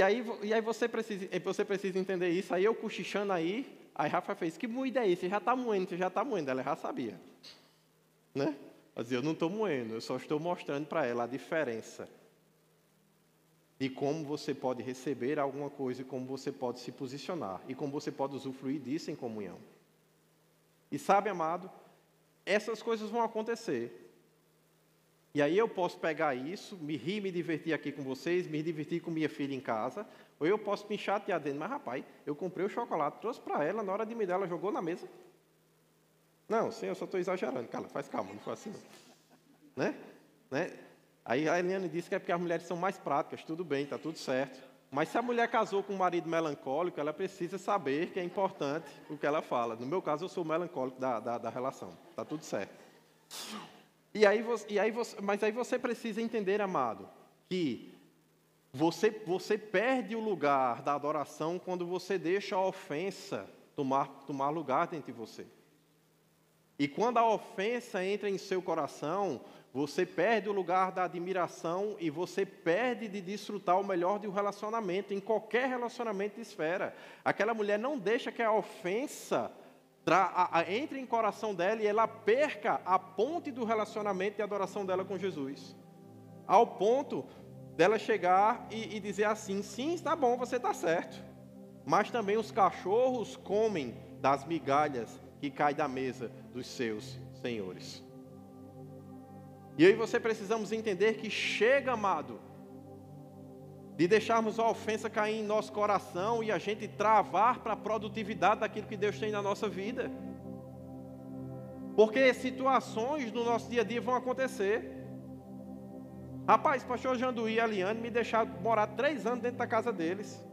aí você precisa entender isso. Aí eu cochichando aí Rafa fez, que moída é isso? Você já está moendo. Ela já sabia. Né? Mas eu não estou moendo, eu só estou mostrando para ela a diferença de como você pode receber alguma coisa e como você pode se posicionar e como você pode usufruir disso em comunhão. E sabe, amado, essas coisas vão acontecer. E aí eu posso pegar isso, me rir, me divertir aqui com vocês, me divertir com minha filha em casa, ou eu posso me chatear dizendo, mas rapaz, eu comprei o chocolate, trouxe para ela, na hora de me dar, ela jogou na mesa. Não, sim, eu só estou exagerando, faz calma, não foi assim não. Né? Aí a Eliane disse que é porque as mulheres são mais práticas, tudo bem, está tudo certo. Mas se a mulher casou com um marido melancólico, ela precisa saber que é importante o que ela fala. No meu caso, eu sou o melancólico da relação. Está tudo certo. Mas aí você precisa entender, amado, que você perde o lugar da adoração quando você deixa a ofensa tomar lugar dentro de você. E quando a ofensa entra em seu coração, você perde o lugar da admiração e você perde de desfrutar o melhor de um relacionamento, em qualquer relacionamento de esfera. Aquela mulher não deixa que a ofensa entre em coração dela e ela perca a ponte do relacionamento e adoração dela com Jesus. Ao ponto dela chegar e dizer assim, sim, está bom, você está certo. Mas também os cachorros comem das migalhas que caem da mesa dos seus senhores. E aí precisamos entender que chega, amado, de deixarmos a ofensa cair em nosso coração e a gente travar para a produtividade daquilo que Deus tem na nossa vida. Porque situações no nosso dia a dia vão acontecer. Rapaz, pastor Janduí e a Liane me deixaram morar 3 anos dentro da casa deles.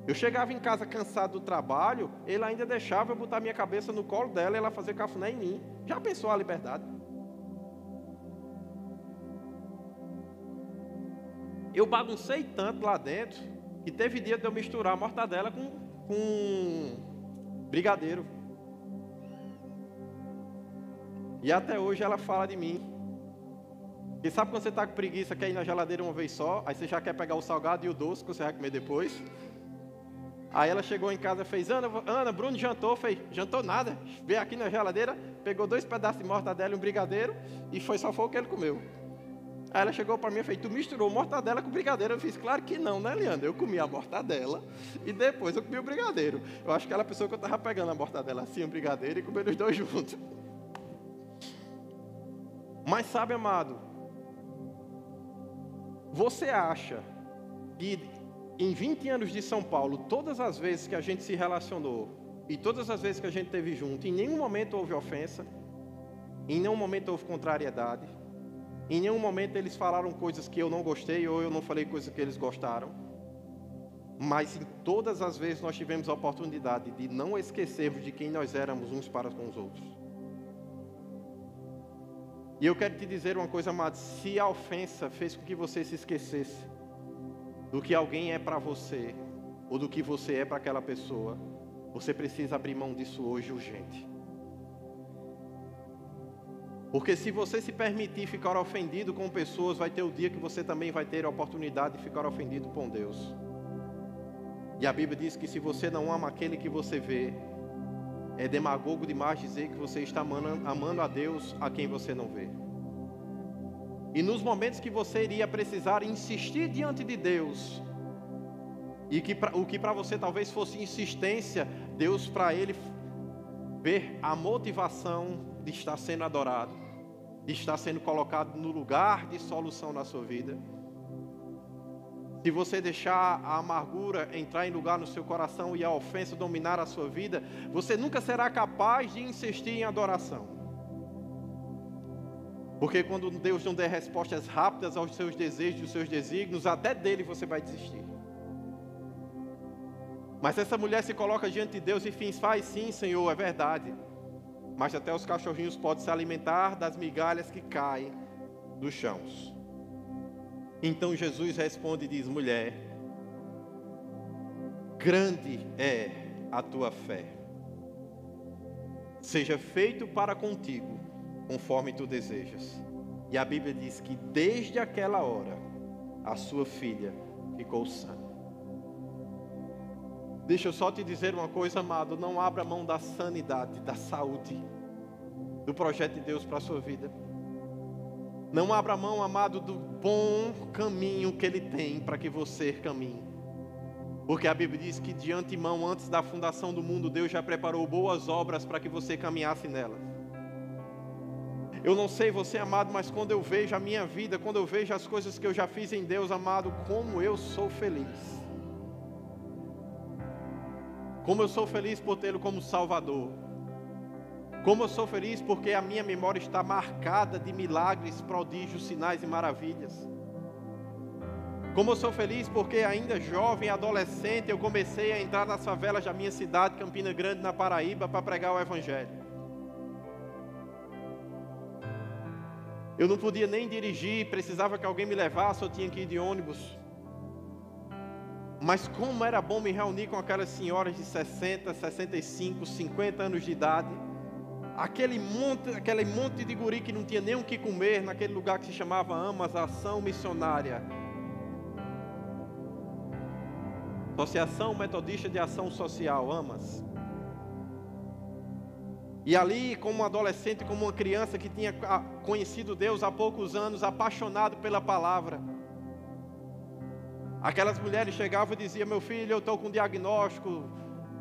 Eu chegava em casa cansado do trabalho, ele ainda deixava eu botar minha cabeça no colo dela e ela fazer cafuné em mim. Já pensou a liberdade? Eu baguncei tanto lá dentro, que teve dia de eu misturar a mortadela com brigadeiro. E até hoje ela fala de mim. E sabe quando você está com preguiça, quer ir na geladeira uma vez só, aí você já quer pegar o salgado e o doce, que você vai comer depois. Aí ela chegou em casa e fez, Ana, Bruno jantou, jantou nada, veio aqui na geladeira, pegou 2 pedaços de mortadela e um brigadeiro, e foi o que ele comeu. Aí ela chegou para mim e fez, tu misturou mortadela com brigadeiro? Eu fiz, claro que não, né, Leandro? Eu comi a mortadela e depois eu comi o brigadeiro. Eu acho que ela pensou que eu estava pegando a mortadela assim, o brigadeiro, e comendo os 2 juntos. Mas sabe, amado, você acha que em 20 anos de São Paulo, todas as vezes que a gente se relacionou e todas as vezes que a gente esteve junto, em nenhum momento houve ofensa, em nenhum momento houve contrariedade, em nenhum momento eles falaram coisas que eu não gostei ou eu não falei coisas que eles gostaram, mas em todas as vezes nós tivemos a oportunidade de não esquecermos de quem nós éramos uns para com os outros. E eu quero te dizer uma coisa, amado, se a ofensa fez com que você se esquecesse do que alguém é para você, ou do que você é para aquela pessoa, você precisa abrir mão disso hoje urgente. Porque se você se permitir ficar ofendido com pessoas, vai ter o dia que você também vai ter a oportunidade de ficar ofendido com Deus. E a Bíblia diz que se você não ama aquele que você vê, é demagogo demais dizer que você está amando a Deus a quem você não vê. E nos momentos que você iria precisar insistir diante de Deus, e o que para você talvez fosse insistência, Deus para Ele ver a motivação de estar sendo adorado, de estar sendo colocado no lugar de solução na sua vida. Se você deixar a amargura entrar em lugar no seu coração e a ofensa dominar a sua vida, você nunca será capaz de insistir em adoração. Porque quando Deus não der respostas rápidas aos seus desejos e aos seus desígnios, até dele você vai desistir. Mas essa mulher se coloca diante de Deus e faz, sim, Senhor, é verdade. Mas até os cachorrinhos podem se alimentar das migalhas que caem dos chãos. Então Jesus responde e diz, mulher, grande é a tua fé. Seja feito para contigo, conforme tu desejas. E a Bíblia diz que desde aquela hora, a sua filha ficou sã. Deixa eu só te dizer uma coisa, amado, não abra mão da sanidade, da saúde, do projeto de Deus para a sua vida. Não abra mão, amado, do bom caminho que Ele tem para que você caminhe. Porque a Bíblia diz que de antemão, antes da fundação do mundo, Deus já preparou boas obras para que você caminhasse nelas. Eu não sei você, amado, mas quando eu vejo a minha vida, quando eu vejo as coisas que eu já fiz em Deus, amado, como eu sou feliz. Como eu sou feliz por tê-lo como Salvador. Como eu sou feliz porque a minha memória está marcada de milagres, prodígios, sinais e maravilhas. Como eu sou feliz porque ainda jovem, adolescente, eu comecei a entrar nas favelas da minha cidade, Campina Grande, na Paraíba, para pregar o Evangelho. Eu não podia nem dirigir, precisava que alguém me levasse, eu tinha que ir de ônibus. Mas como era bom me reunir com aquelas senhoras de 60, 65, 50 anos de idade. Aquele monte de guri que não tinha nem o que comer, naquele lugar que se chamava AMAS, Ação Missionária. Associação Metodista de Ação Social, AMAS. E ali, como um adolescente, como uma criança que tinha conhecido Deus há poucos anos, apaixonado pela palavra. Aquelas mulheres chegavam e diziam: meu filho, eu estou com um diagnóstico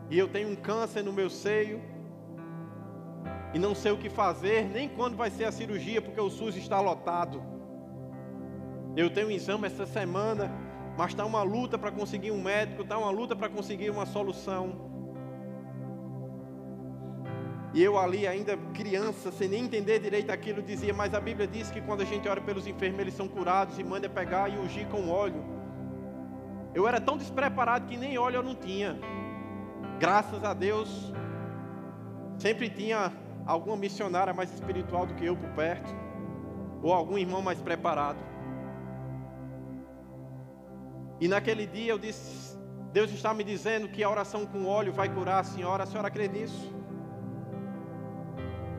e eu tenho um câncer no meu seio e não sei o que fazer, nem quando vai ser a cirurgia, porque o SUS está lotado. Eu tenho um exame essa semana, mas está uma luta para conseguir um médico, está uma luta para conseguir uma solução. E eu ali ainda criança, sem nem entender direito aquilo, dizia: mas a Bíblia diz que quando a gente ora pelos enfermos, eles são curados, e manda pegar e ungir com óleo. Eu era tão despreparado que nem óleo eu não tinha. Graças a Deus, sempre tinha alguma missionária mais espiritual do que eu por perto, ou algum irmão mais preparado. E naquele dia eu disse: Deus está me dizendo que a oração com óleo vai curar a senhora crê nisso?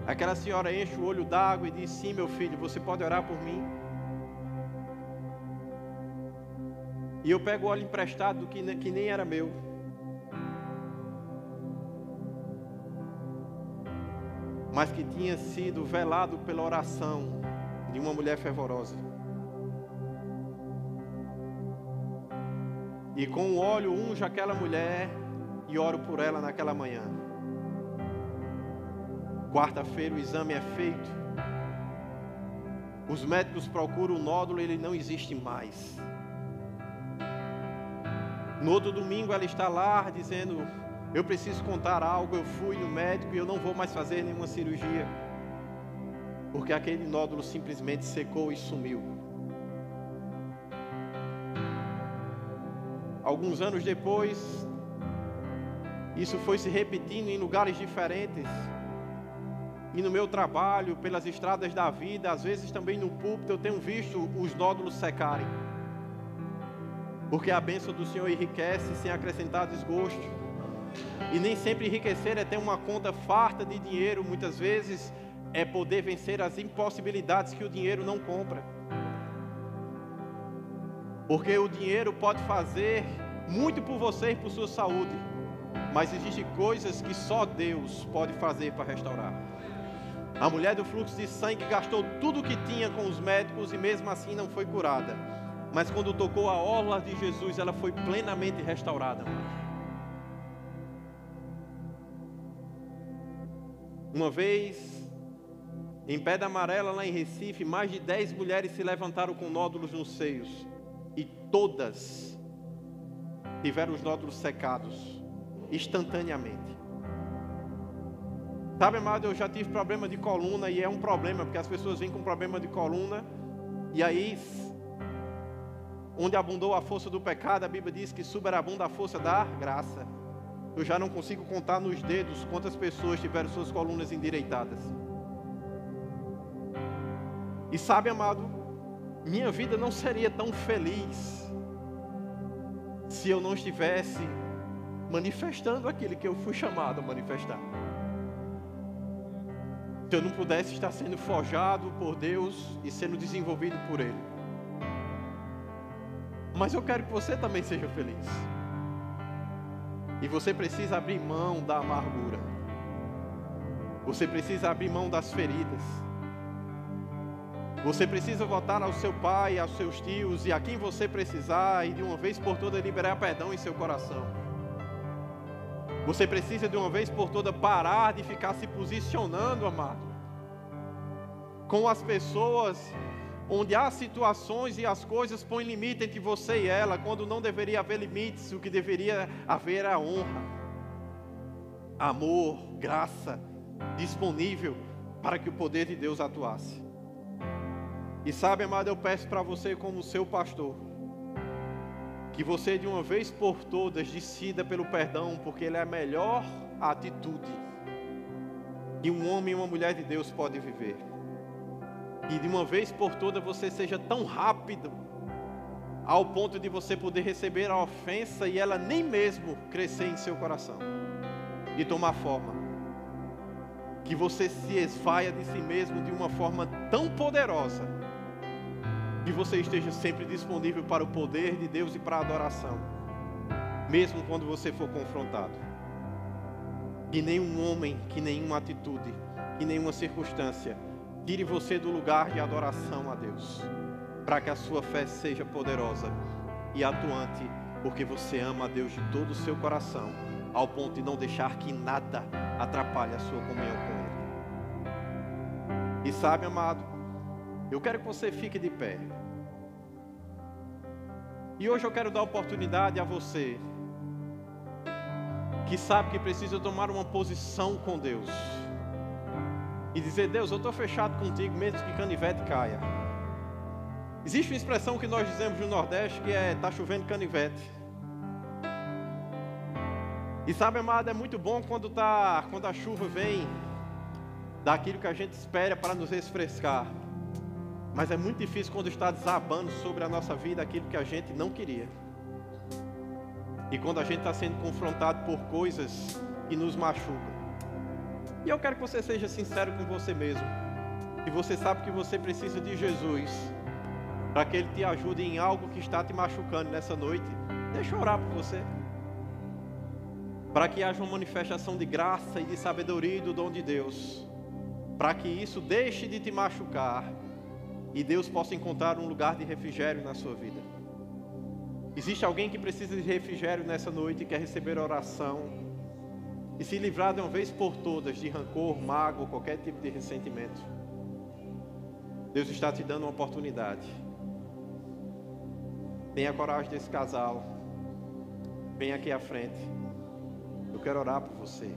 Aquela senhora enche o olho d'água e diz: sim, meu filho, você pode orar por mim. E eu pego o óleo emprestado que nem era meu. Mas que tinha sido velado pela oração de uma mulher fervorosa. E com o óleo unjo aquela mulher e oro por ela naquela manhã. Quarta-feira o exame é feito. Os médicos procuram o nódulo e ele não existe mais. No outro domingo ela está lá dizendo: eu preciso contar algo, eu fui no médico e eu não vou mais fazer nenhuma cirurgia. Porque aquele nódulo simplesmente secou e sumiu. Alguns anos depois, isso foi se repetindo em lugares diferentes. E no meu trabalho, pelas estradas da vida, às vezes também no púlpito, eu tenho visto os nódulos secarem. Porque a bênção do Senhor enriquece sem acrescentar desgosto. E nem sempre enriquecer é ter uma conta farta de dinheiro. Muitas vezes é poder vencer as impossibilidades que o dinheiro não compra. Porque o dinheiro pode fazer muito por você e por sua saúde. Mas existem coisas que só Deus pode fazer para restaurar. A mulher do fluxo de sangue gastou tudo o que tinha com os médicos e mesmo assim não foi curada. Mas quando tocou a orla de Jesus, ela foi plenamente restaurada. Uma vez, em Pedra Amarela, lá em Recife, mais de 10 mulheres se levantaram com nódulos nos seios. E todas tiveram os nódulos secados, instantaneamente. Sabe, amado, eu já tive problema de coluna, e é um problema, porque as pessoas vêm com problema de coluna, e aí, onde abundou a força do pecado, a Bíblia diz que superabunda a força da graça. Eu já não consigo contar nos dedos quantas pessoas tiveram suas colunas endireitadas. E sabe, amado, minha vida não seria tão feliz se eu não estivesse manifestando aquilo que eu fui chamado a manifestar. Se eu não pudesse estar sendo forjado por Deus e sendo desenvolvido por Ele. Mas eu quero que você também seja feliz. E você precisa abrir mão da amargura. Você precisa abrir mão das feridas. Você precisa voltar ao seu pai, aos seus tios e a quem você precisar, e de uma vez por todas liberar perdão em seu coração. Você precisa de uma vez por todas parar de ficar se posicionando, amado, com as pessoas onde há situações e as coisas põem limite entre você e ela, quando não deveria haver limites. O que deveria haver é a honra, amor, graça disponível para que o poder de Deus atuasse. E sabe, amado, eu peço para você, como seu pastor, Que você de uma vez por todas decida pelo perdão, porque ele é a melhor atitude que um homem e uma mulher de Deus pode viver. Que de uma vez por todas você seja tão rápido ao ponto de você poder receber a ofensa e ela nem mesmo crescer em seu coração e tomar forma. Que você se esvaia de si mesmo de uma forma tão poderosa que você esteja sempre disponível para o poder de Deus e para a adoração, mesmo quando você for confrontado. Que nenhum homem, que nenhuma atitude, que nenhuma circunstância tire você do lugar de adoração a Deus, para que a sua fé seja poderosa e atuante, porque você ama a Deus de todo o seu coração, ao ponto de não deixar que nada atrapalhe a sua comunhão com Ele. E sabe, amado, eu quero que você fique de pé. E hoje eu quero dar oportunidade a você que sabe que precisa tomar uma posição com Deus e dizer: Deus, eu estou fechado contigo mesmo que canivete caia. Existe uma expressão que nós dizemos no Nordeste que é: está chovendo canivete. E sabe, amado, é muito bom quando a chuva vem daquilo que a gente espera para nos refrescar. Mas é muito difícil quando está desabando sobre a nossa vida aquilo que a gente não queria. E quando a gente está sendo confrontado por coisas que nos machucam. E eu quero que você seja sincero com você mesmo. E você sabe que você precisa de Jesus para que Ele te ajude em algo que está te machucando nessa noite. Deixa eu orar por você. Para que haja uma manifestação de graça e de sabedoria e do dom de Deus. Para que isso deixe de te machucar e Deus possa encontrar um lugar de refrigério na sua vida. Existe alguém que precisa de refrigério nessa noite e quer receber oração e se livrar de uma vez por todas de rancor, mágoa, qualquer tipo de ressentimento. Deus está te dando uma oportunidade. Tenha coragem desse casal. Venha aqui à frente. Eu quero orar por você,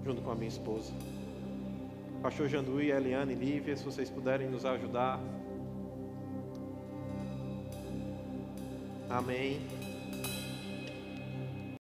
junto com a minha esposa. Pastor Janduí, Eliane e Lívia, se vocês puderem nos ajudar. Amém.